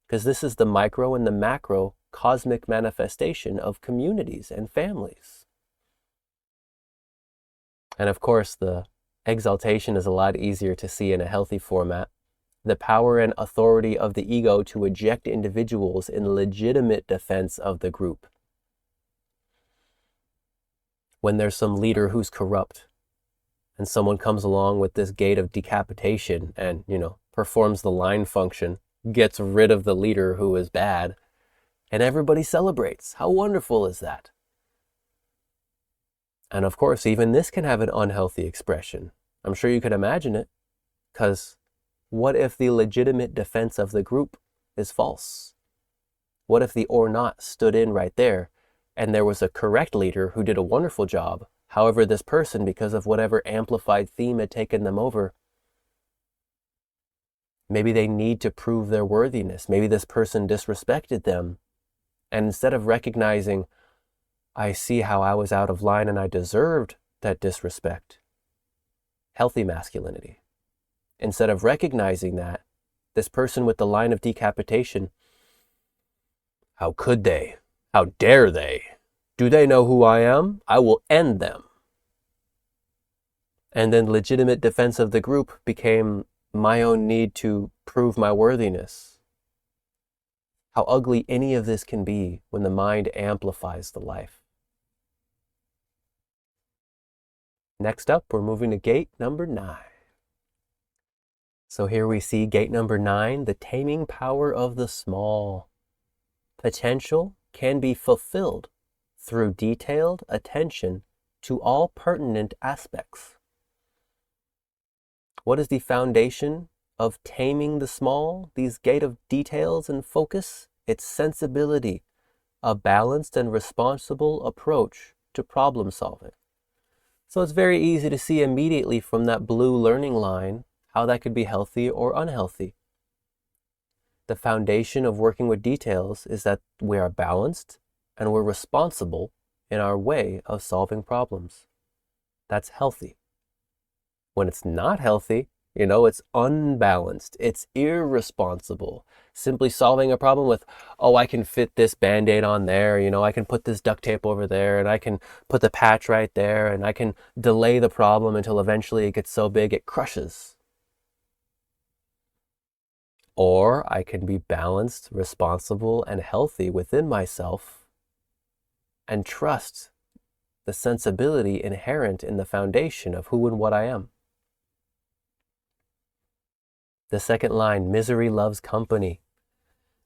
Because this is the micro and the macro cosmic manifestation of communities and families. And of course, the exaltation is a lot easier to see in a healthy format. The power and authority of the ego to eject individuals in legitimate defense of the group. When there's some leader who's corrupt, and someone comes along with this gate of decapitation and, performs the line function, gets rid of the leader who is bad, and everybody celebrates. How wonderful is that? And of course, even this can have an unhealthy expression. I'm sure you can imagine it, because what if the legitimate defense of the group is false? What if the or not stood in right there, and there was a correct leader who did a wonderful job? However, this person, because of whatever amplified theme had taken them over, maybe they need to prove their worthiness. Maybe this person disrespected them. And instead of recognizing, I see how I was out of line and I deserved that disrespect, healthy masculinity. Instead of recognizing that, this person with the line of decapitation, how could they? How dare they? Do they know who I am? I will end them. And then legitimate defense of the group became my own need to prove my worthiness. How ugly any of this can be when the mind amplifies the life. Next up, we're moving to gate number 9. So here we see gate number 9, the taming power of the small. Potential can be fulfilled through detailed attention to all pertinent aspects. What is the foundation of taming the small, these gate of details and focus? It's sensibility, a balanced and responsible approach to problem solving. So it's very easy to see immediately from that blue learning line how that could be healthy or unhealthy. The foundation of working with details is that we are balanced and we're responsible in our way of solving problems. That's healthy. When it's not healthy, it's unbalanced, it's irresponsible. Simply solving a problem with, I can fit this Band-Aid on there, I can put this duct tape over there, and I can put the patch right there, and I can delay the problem until eventually it gets so big it crushes. Or I can be balanced, responsible, and healthy within myself and trust the sensibility inherent in the foundation of who and what I am. The second line, misery loves company.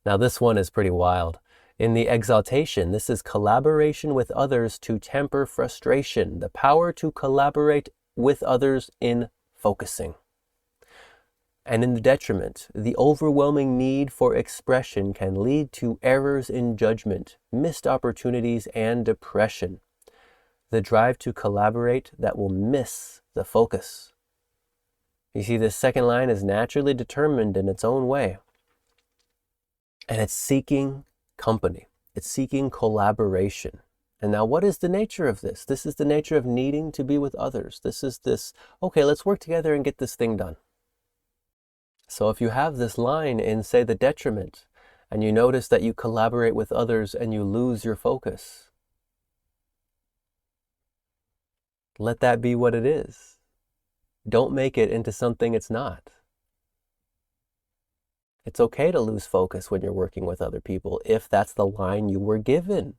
Now this one is pretty wild. In the exaltation, this is collaboration with others to temper frustration, the power to collaborate with others in focusing. And in the detriment, the overwhelming need for expression can lead to errors in judgment, missed opportunities, and depression. The drive to collaborate that will miss the focus. You see, this second line is naturally determined in its own way. And it's seeking company. It's seeking collaboration. And now what is the nature of this? This is the nature of needing to be with others. This is okay, let's work together and get this thing done. So if you have this line in, say, the detriment, and you notice that you collaborate with others and you lose your focus, let that be what it is. Don't make it into something it's not. It's okay to lose focus when you're working with other people if that's the line you were given.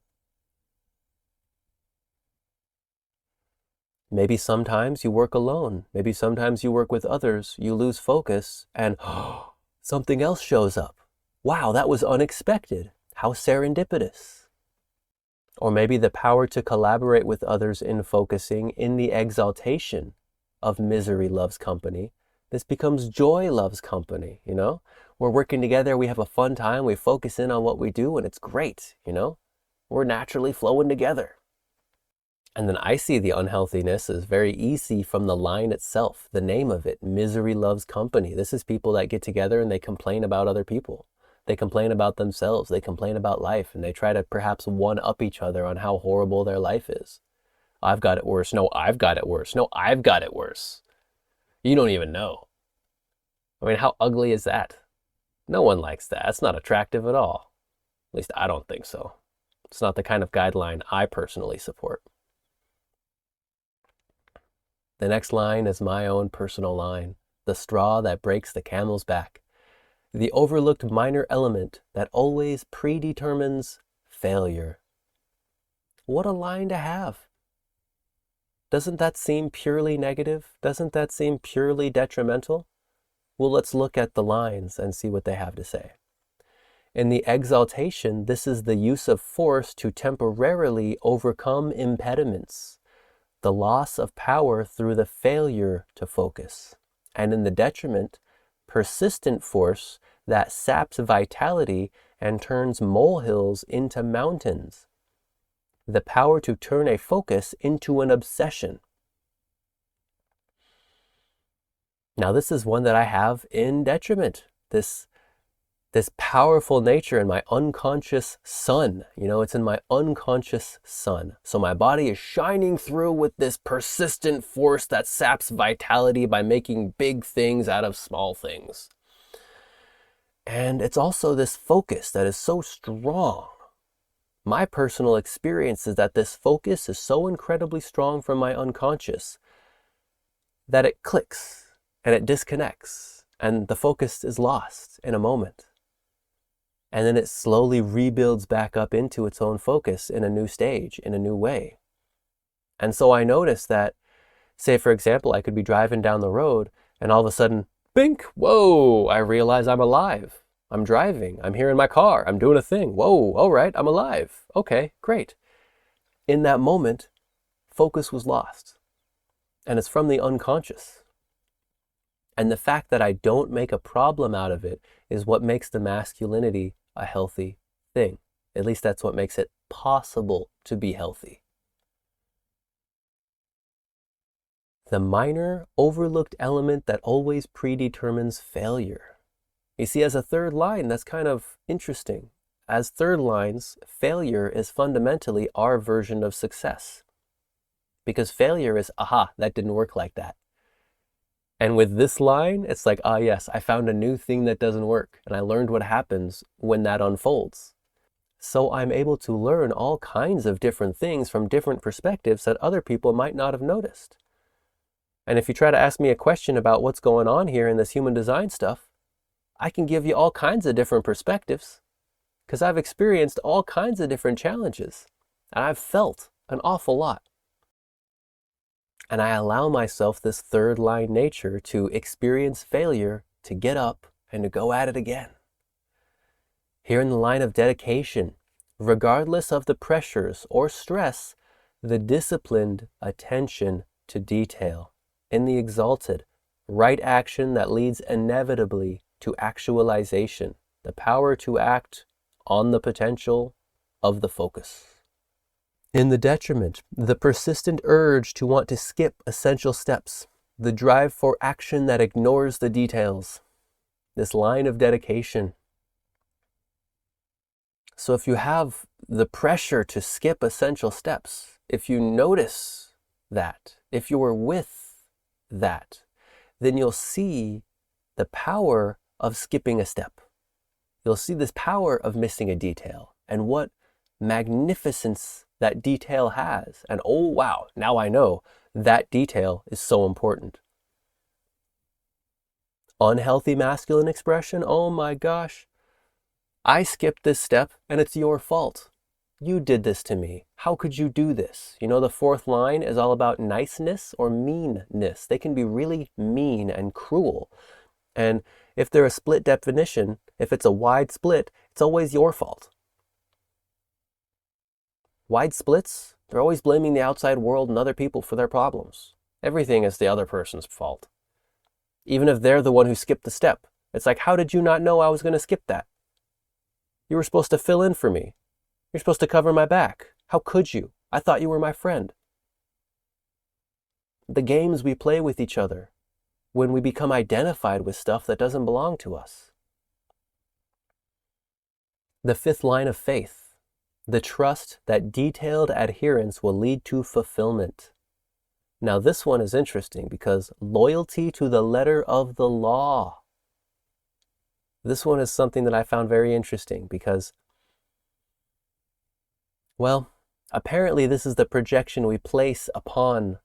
Maybe sometimes you work alone. Maybe sometimes you work with others. You lose focus and something else shows up. Wow, that was unexpected. How serendipitous. Or maybe the power to collaborate with others in focusing in the exaltation of misery loves company. This becomes joy loves company, you know? We're working together, we have a fun time, we focus in on what we do, and it's great, you know? We're naturally flowing together. And then I see the unhealthiness as very easy from the line itself, the name of it, misery loves company. This is people that get together and they complain about other people. They complain about themselves, they complain about life, and they try to perhaps one-up each other on how horrible their life is. I've got it worse. No, I've got it worse. No, I've got it worse. You don't even know. I mean, how ugly is that? No one likes that. It's not attractive at all. At least I don't think so. It's not the kind of guideline I personally support. The next line is my own personal line, the straw that breaks the camel's back, the overlooked minor element that always predetermines failure. What a line to have. Doesn't that seem purely negative? Doesn't that seem purely detrimental? Well, let's look at the lines and see what they have to say. In the exaltation, this is the use of force to temporarily overcome impediments, the loss of power through the failure to focus. And in the detriment, persistent force that saps vitality and turns molehills into mountains. The power to turn a focus into an obsession. Now this is one that I have in detriment. This powerful nature in my unconscious sun. You know, it's in my unconscious sun. So my body is shining through with this persistent force that saps vitality by making big things out of small things. And it's also this focus that is so strong. My personal experience is that this focus is so incredibly strong from my unconscious that it clicks and it disconnects and the focus is lost in a moment. And then it slowly rebuilds back up into its own focus in a new stage, in a new way. And so I noticed that, say for example, I could be driving down the road and all of a sudden, bink, whoa, I realize I'm alive. I'm driving, I'm here in my car, I'm doing a thing. Whoa, all right, I'm alive. Okay, great. In that moment, focus was lost. And it's from the unconscious. And the fact that I don't make a problem out of it is what makes the masculinity a healthy thing. At least that's what makes it possible to be healthy. The minor, overlooked element that always predetermines failure. You see, as a third line, that's kind of interesting. As third lines, failure is fundamentally our version of success. Because failure is, aha, that didn't work like that. And with this line, it's like, ah, yes, I found a new thing that doesn't work. And I learned what happens when that unfolds. So I'm able to learn all kinds of different things from different perspectives that other people might not have noticed. And if you try to ask me a question about what's going on here in this human design stuff, I can give you all kinds of different perspectives because I've experienced all kinds of different challenges and I've felt an awful lot. And I allow myself this third line nature to experience failure, to get up and to go at it again. Here in the line of dedication, regardless of the pressures or stress, the disciplined attention to detail. In the exalted, right action that leads inevitably to actualization, the power to act on the potential of the focus. In the detriment, the persistent urge to want to skip essential steps, the drive for action that ignores the details, this line of dedication. So if you have the pressure to skip essential steps, if you notice that, if you are with that, then you'll see the power of skipping a step. You'll see this power of missing a detail and what magnificence that detail has. And oh wow, now I know that detail is so important. unhealthy masculine expression, oh my gosh, I skipped this step and it's your fault. You did this to me. How could you do this? You know, the fourth line is all about niceness or meanness. They can be really mean and cruel. And if they're a split definition, if it's a wide split, it's always your fault. Wide splits, they're always blaming the outside world and other people for their problems. Everything is the other person's fault. Even if they're the one who skipped the step. It's like, how did you not know I was going to skip that? You were supposed to fill in for me. You're supposed to cover my back. How could you? I thought you were my friend. The games we play with each other when we become identified with stuff that doesn't belong to us. The fifth line of faith, the trust that detailed adherence will lead to fulfillment. Now this one is interesting because loyalty to the letter of the law. This one is something that I found very interesting because, well, apparently this is the projection we place upon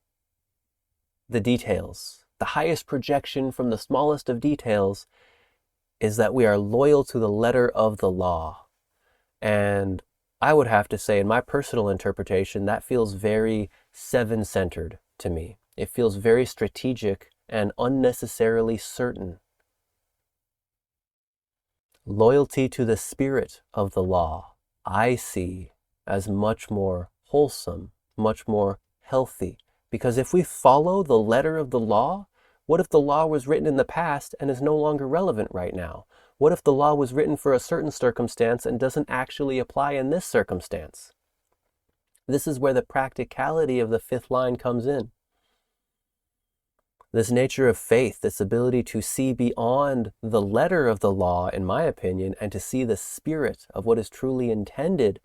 the details. The highest projection from the smallest of details is that we are loyal to the letter of the law. And I would have to say, in my personal interpretation, that feels very seven-centered to me. It feels very strategic and unnecessarily certain. Loyalty to the spirit of the law, I see as much more wholesome, much more healthy. Because if we follow the letter of the law, what if the law was written in the past and is no longer relevant right now? What if the law was written for a certain circumstance and doesn't actually apply in this circumstance? This is where the practicality of the fifth line comes in. This nature of faith, this ability to see beyond the letter of the law, in my opinion, and to see the spirit of what is truly intended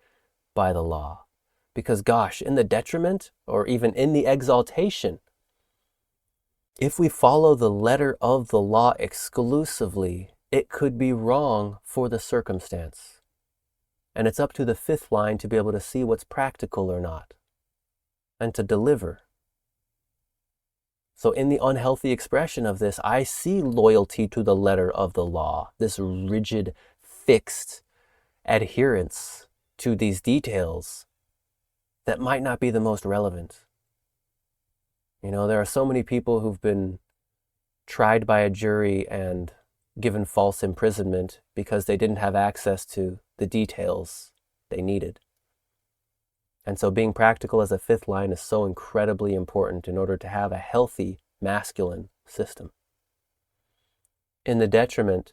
by the law. Because gosh, in the detriment, or even in the exaltation, if we follow the letter of the law exclusively, it could be wrong for the circumstance. And it's up to the fifth line to be able to see what's practical or not, and to deliver. So in the unhealthy expression of this, I see loyalty to the letter of the law, this rigid, fixed adherence to these details that might not be the most relevant. You know, there are so many people who've been tried by a jury and given false imprisonment because they didn't have access to the details they needed. And so being practical as a fifth line is so incredibly important in order to have a healthy masculine system. In the detriment,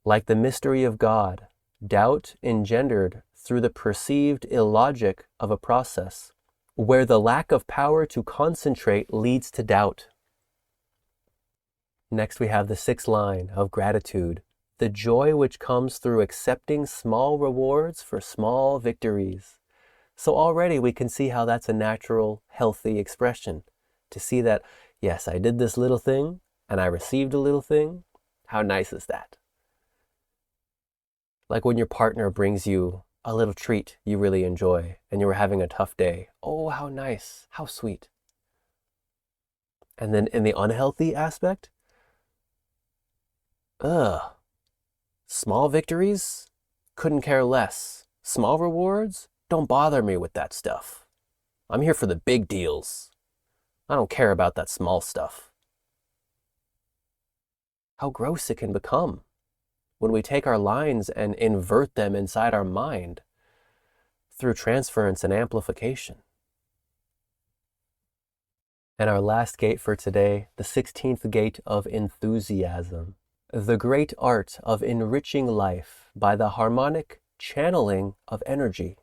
like the mystery of God, doubt engendered through the perceived illogic of a process, where the lack of power to concentrate leads to doubt. Next we have the sixth line of gratitude, the joy which comes through accepting small rewards for small victories. So already we can see how that's a natural, healthy expression. To see that, yes, I did this little thing and I received a little thing. How nice is that? Like when your partner brings you a little treat you really enjoy and you were having a tough day. Oh, how nice, how sweet. And then in the unhealthy aspect, small victories, couldn't care less. Small rewards, don't bother me with that stuff. I'm here for the big deals. I don't care about that small stuff. How gross it can become when we take our lines and invert them inside our mind through transference and amplification. And our last gate for today, the 16th gate of enthusiasm, the great art of enriching life by the harmonic channeling of energy.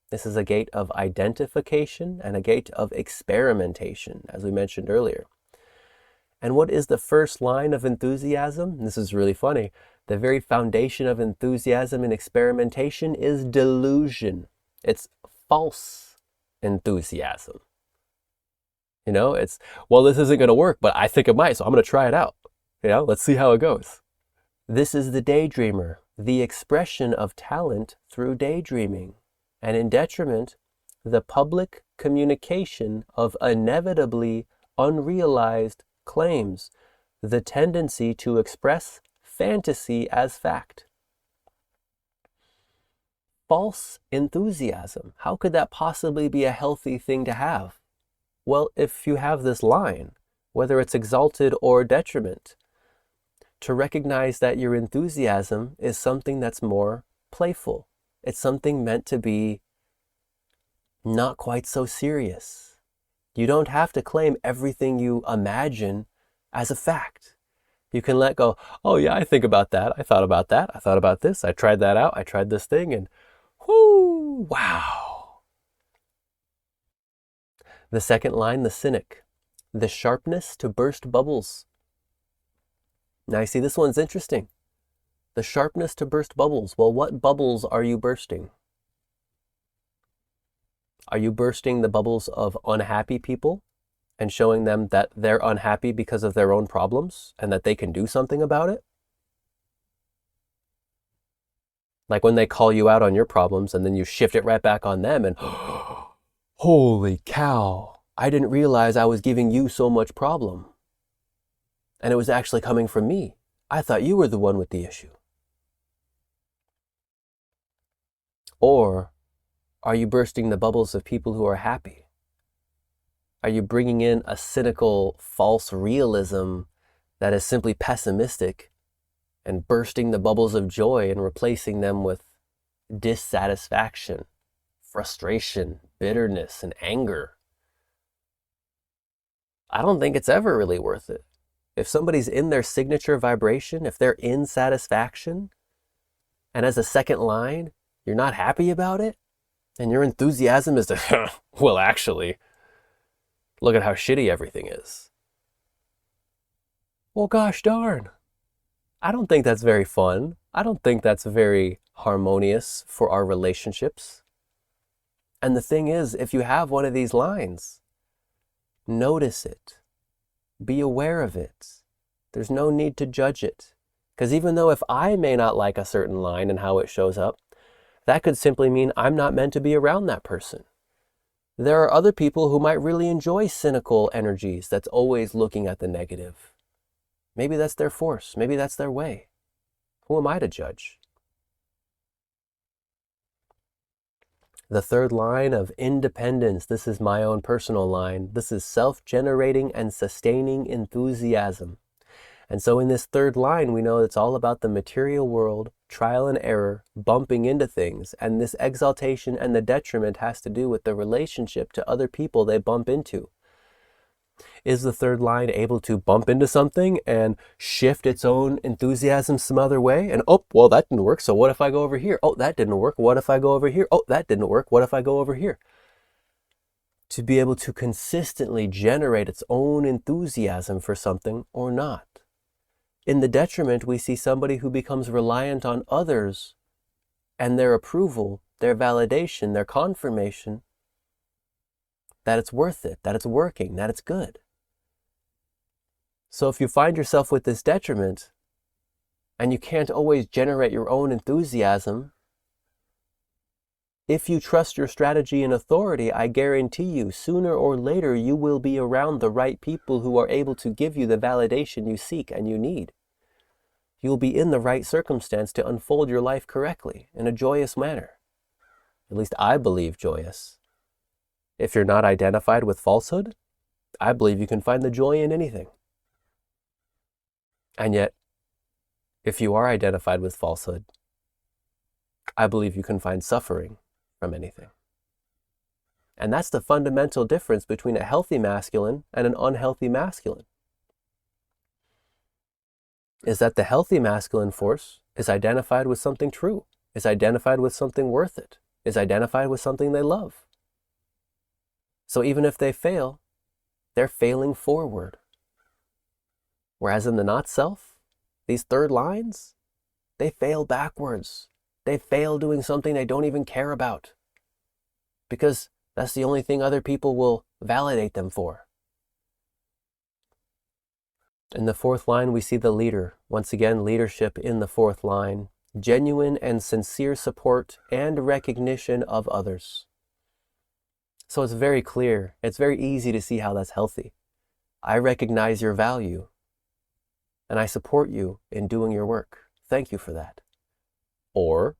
This is a gate of identification and a gate of experimentation, as we mentioned earlier. And what is the first line of enthusiasm? This is really funny. The very foundation of enthusiasm and experimentation is delusion. It's false enthusiasm. You know, it's, well, this isn't going to work, but I think it might, so I'm going to try it out. You know, let's see how it goes. This is the daydreamer, the expression of talent through daydreaming. And in detriment, the public communication of inevitably unrealized claims the tendency to express fantasy as fact. False enthusiasm. How could that possibly be a healthy thing to have? Well, if you have this line, whether it's exalted or detriment, to recognize that your enthusiasm is something that's more playful. It's something meant to be not quite so serious. You don't have to claim everything you imagine as a fact. You can let go, oh yeah, I think about that. I thought about that. I thought about this. I tried that out. I tried this thing and whoo, wow. The second line, the cynic, the sharpness to burst bubbles. Now you see, this one's interesting. The sharpness to burst bubbles. Well, what bubbles are you bursting? Are you bursting the bubbles of unhappy people and showing them that they're unhappy because of their own problems and that they can do something about it? Like when they call you out on your problems and then you shift it right back on them and, holy cow, I didn't realize I was giving you so much problem. And it was actually coming from me. I thought you were the one with the issue. Or are you bursting the bubbles of people who are happy? Are you bringing in a cynical, false realism that is simply pessimistic and bursting the bubbles of joy and replacing them with dissatisfaction, frustration, bitterness, and anger? I don't think it's ever really worth it. If somebody's in their signature vibration, if they're in satisfaction, and as a second line, you're not happy about it, and your enthusiasm is to, well, actually, look at how shitty everything is. Well, gosh darn. I don't think that's very fun. I don't think that's very harmonious for our relationships. And the thing is, if you have one of these lines, notice it. Be aware of it. There's no need to judge it. Because even though if I may not like a certain line and how it shows up, that could simply mean I'm not meant to be around that person. There are other people who might really enjoy cynical energies that's always looking at the negative. Maybe that's their force. Maybe that's their way. Who am I to judge? The third line of independence, this is my own personal line. This is self-generating and sustaining enthusiasm. And so in this third line, we know it's all about the material world, trial and error, bumping into things. And this exaltation and the detriment has to do with the relationship to other people they bump into. Is the third line able to bump into something and shift its own enthusiasm some other way? And, oh, well, that didn't work, so what if I go over here? Oh, that didn't work, what if I go over here? Oh, that didn't work, what if I go over here? To be able to consistently generate its own enthusiasm for something or not. In the detriment, we see somebody who becomes reliant on others and their approval, their validation, their confirmation, that it's worth it, that it's working, that it's good. So if you find yourself with this detriment and you can't always generate your own enthusiasm, if you trust your strategy and authority, I guarantee you, sooner or later, you will be around the right people who are able to give you the validation you seek and you need. You'll be in the right circumstance to unfold your life correctly in a joyous manner. At least I believe joyous. If you're not identified with falsehood, I believe you can find the joy in anything. And yet, if you are identified with falsehood, I believe you can find suffering from anything. And that's the fundamental difference between a healthy masculine and an unhealthy masculine. Is that the healthy masculine force is identified with something true, is identified with something worth it, is identified with something they love. So even if they fail, they're failing forward. Whereas in the not self, these third lines, they fail backwards. They fail doing something they don't even care about. Because that's the only thing other people will validate them for. In the fourth line, we see the leader. Once again, leadership in the fourth line. Genuine and sincere support and recognition of others. So it's very clear. It's very easy to see how that's healthy. I recognize your value. and I support you in doing your work. Thank you for that. Or,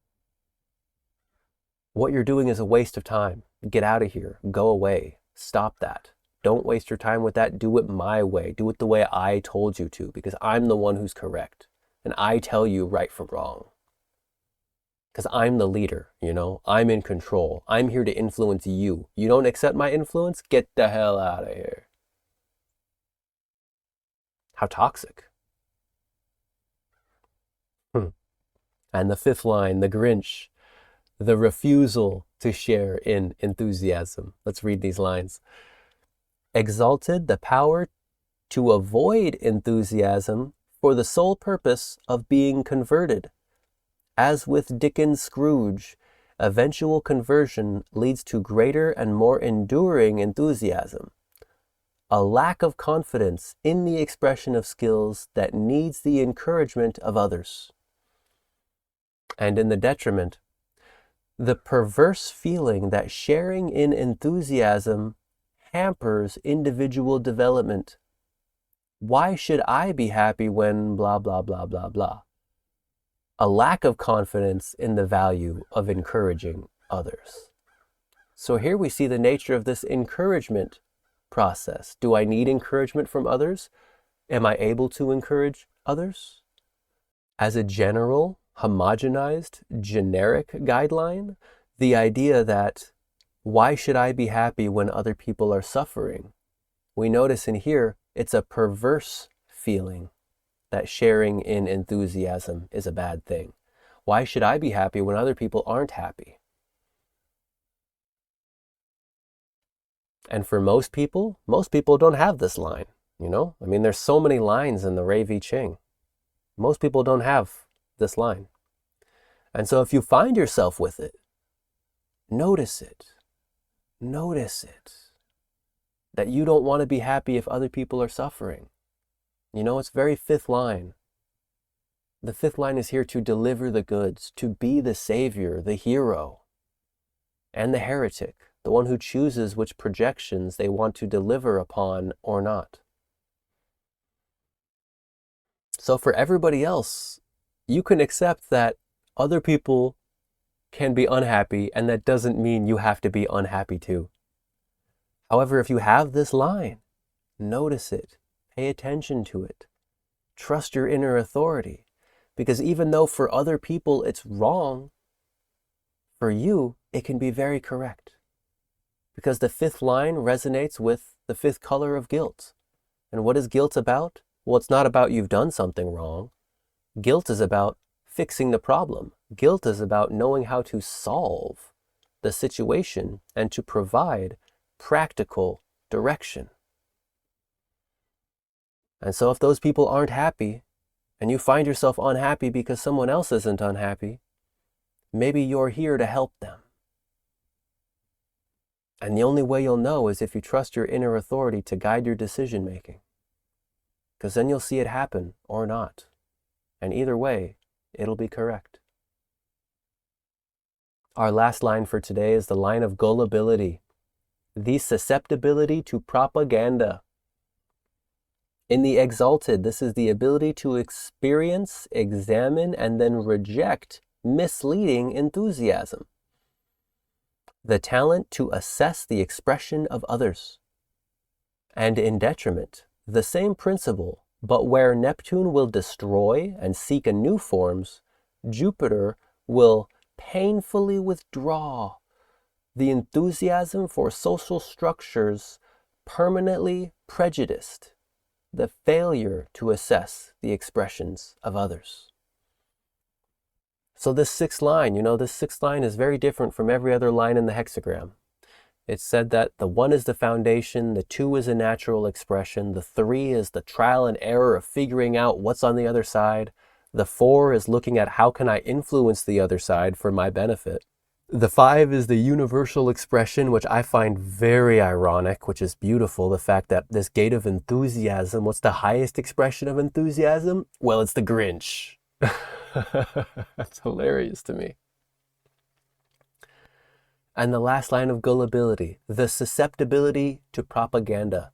what you're doing is a waste of time. Get out of here. Go away. Stop that. Don't waste your time with that. Do it my way. Do it the way I told you to, because I'm the one who's correct. And I tell you right from wrong. Because I'm the leader, I'm in control. I'm here to influence you. You don't accept my influence? Get the hell out of here. How toxic. And the fifth line, the Grinch, the refusal to share in enthusiasm. Let's read these lines. Exalted the power to avoid enthusiasm for the sole purpose of being converted. As with Dickens' Scrooge, eventual conversion leads to greater and more enduring enthusiasm. A lack of confidence in the expression of skills that needs the encouragement of others. And in the detriment, the perverse feeling that sharing in enthusiasm hampers individual development. Why should I be happy when blah, blah, blah, blah, blah? A lack of confidence in the value of encouraging others. So here we see the nature of this encouragement process. Do I need encouragement from others? Am I able to encourage others? As a general, homogenized, generic guideline, the idea that why should I be happy when other people are suffering? We notice in here, it's a perverse feeling that sharing in enthusiasm is a bad thing. Why should I be happy when other people aren't happy? And for most people don't have this line, there's so many lines in the Rave I Ching. Most people don't have this line. And so if you find yourself with it, notice it. Notice it. That you don't want to be happy if other people are suffering. It's very fifth line. The fifth line is here to deliver the goods, to be the savior, the hero, and the heretic, the one who chooses which projections they want to deliver upon or not. So for everybody else, you can accept that other people can be unhappy, and that doesn't mean you have to be unhappy too. However, if you have this line, notice it, pay attention to it, trust your inner authority, because even though for other people it's wrong, for you, it can be very correct. Because the fifth line resonates with the fifth color of guilt. And what is guilt about? Well, it's not about you've done something wrong. Guilt is about fixing the problem. Guilt is about knowing how to solve the situation and to provide practical direction. And so if those people aren't happy, and you find yourself unhappy because someone else isn't unhappy, maybe you're here to help them. And the only way you'll know is if you trust your inner authority to guide your decision making. Because then you'll see it happen or not. And either way, it'll be correct. Our last line for today is the line of gullibility, the susceptibility to propaganda. In the exalted, this is the ability to experience, examine, and then reject misleading enthusiasm. The talent to assess the expression of others. And in detriment, the same principle, but where Neptune will destroy and seek a new forms, Jupiter will painfully withdraw the enthusiasm for social structures permanently prejudiced, the failure to assess the expressions of others. So this sixth line, this sixth line is very different from every other line in the hexagram. It's said that the 1 is the foundation, the 2 is a natural expression, the 3 is the trial and error of figuring out what's on the other side, the 4 is looking at how can I influence the other side for my benefit. The 5 is the universal expression, which I find very ironic, which is beautiful, the fact that this gate of enthusiasm, what's the highest expression of enthusiasm? Well, it's the Grinch. That's hilarious to me. And the last line of gullibility, the susceptibility to propaganda,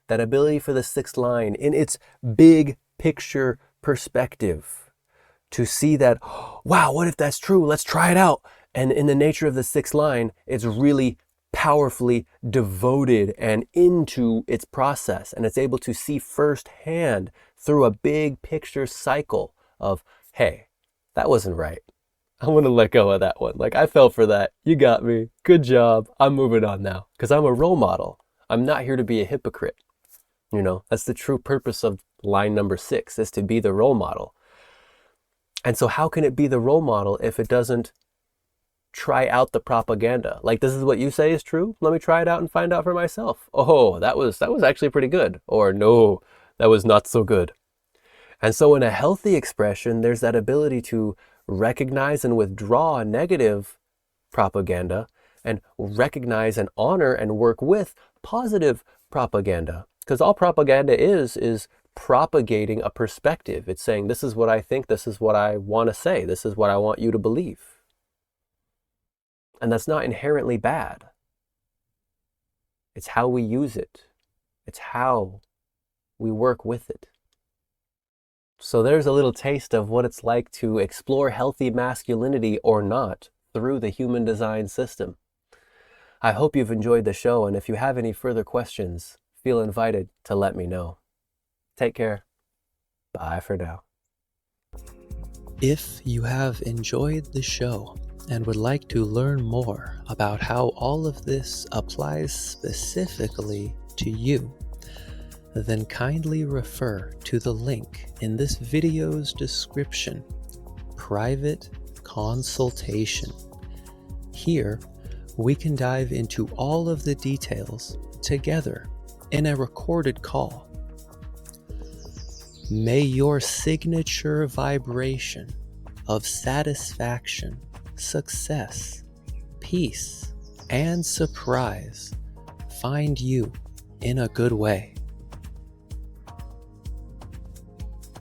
that ability for the sixth line in its big picture perspective, to see that, wow, what if that's true? Let's try it out. And in the nature of the sixth line, it's really powerfully devoted and into its process. And it's able to see firsthand through a big picture cycle of, hey, that wasn't right. I want to let go of that one. Like, I fell for that. You got me. Good job. I'm moving on now because I'm a role model. I'm not here to be a hypocrite. That's the true purpose of line number 6, is to be the role model. And so how can it be the role model if it doesn't try out the propaganda? Like, this is what you say is true. Let me try it out and find out for myself. Oh, that was actually pretty good. Or no, that was not so good. And so in a healthy expression, there's that ability to recognize and withdraw negative propaganda and recognize and honor and work with positive propaganda. Because all propaganda is propagating a perspective. It's saying, this is what I think, this is what I want to say, this is what I want you to believe. And that's not inherently bad. It's how we use it. It's how we work with it. So there's a little taste of what it's like to explore healthy masculinity or not through the human design system. I hope you've enjoyed the show, and if you have any further questions, feel invited to let me know. Take care. Bye for now. If you have enjoyed the show and would like to learn more about how all of this applies specifically to you, then kindly refer to the link in this video's description, Private Consultation. Here, we can dive into all of the details together in a recorded call. May your signature vibration of satisfaction, success, peace, and surprise find you in a good way.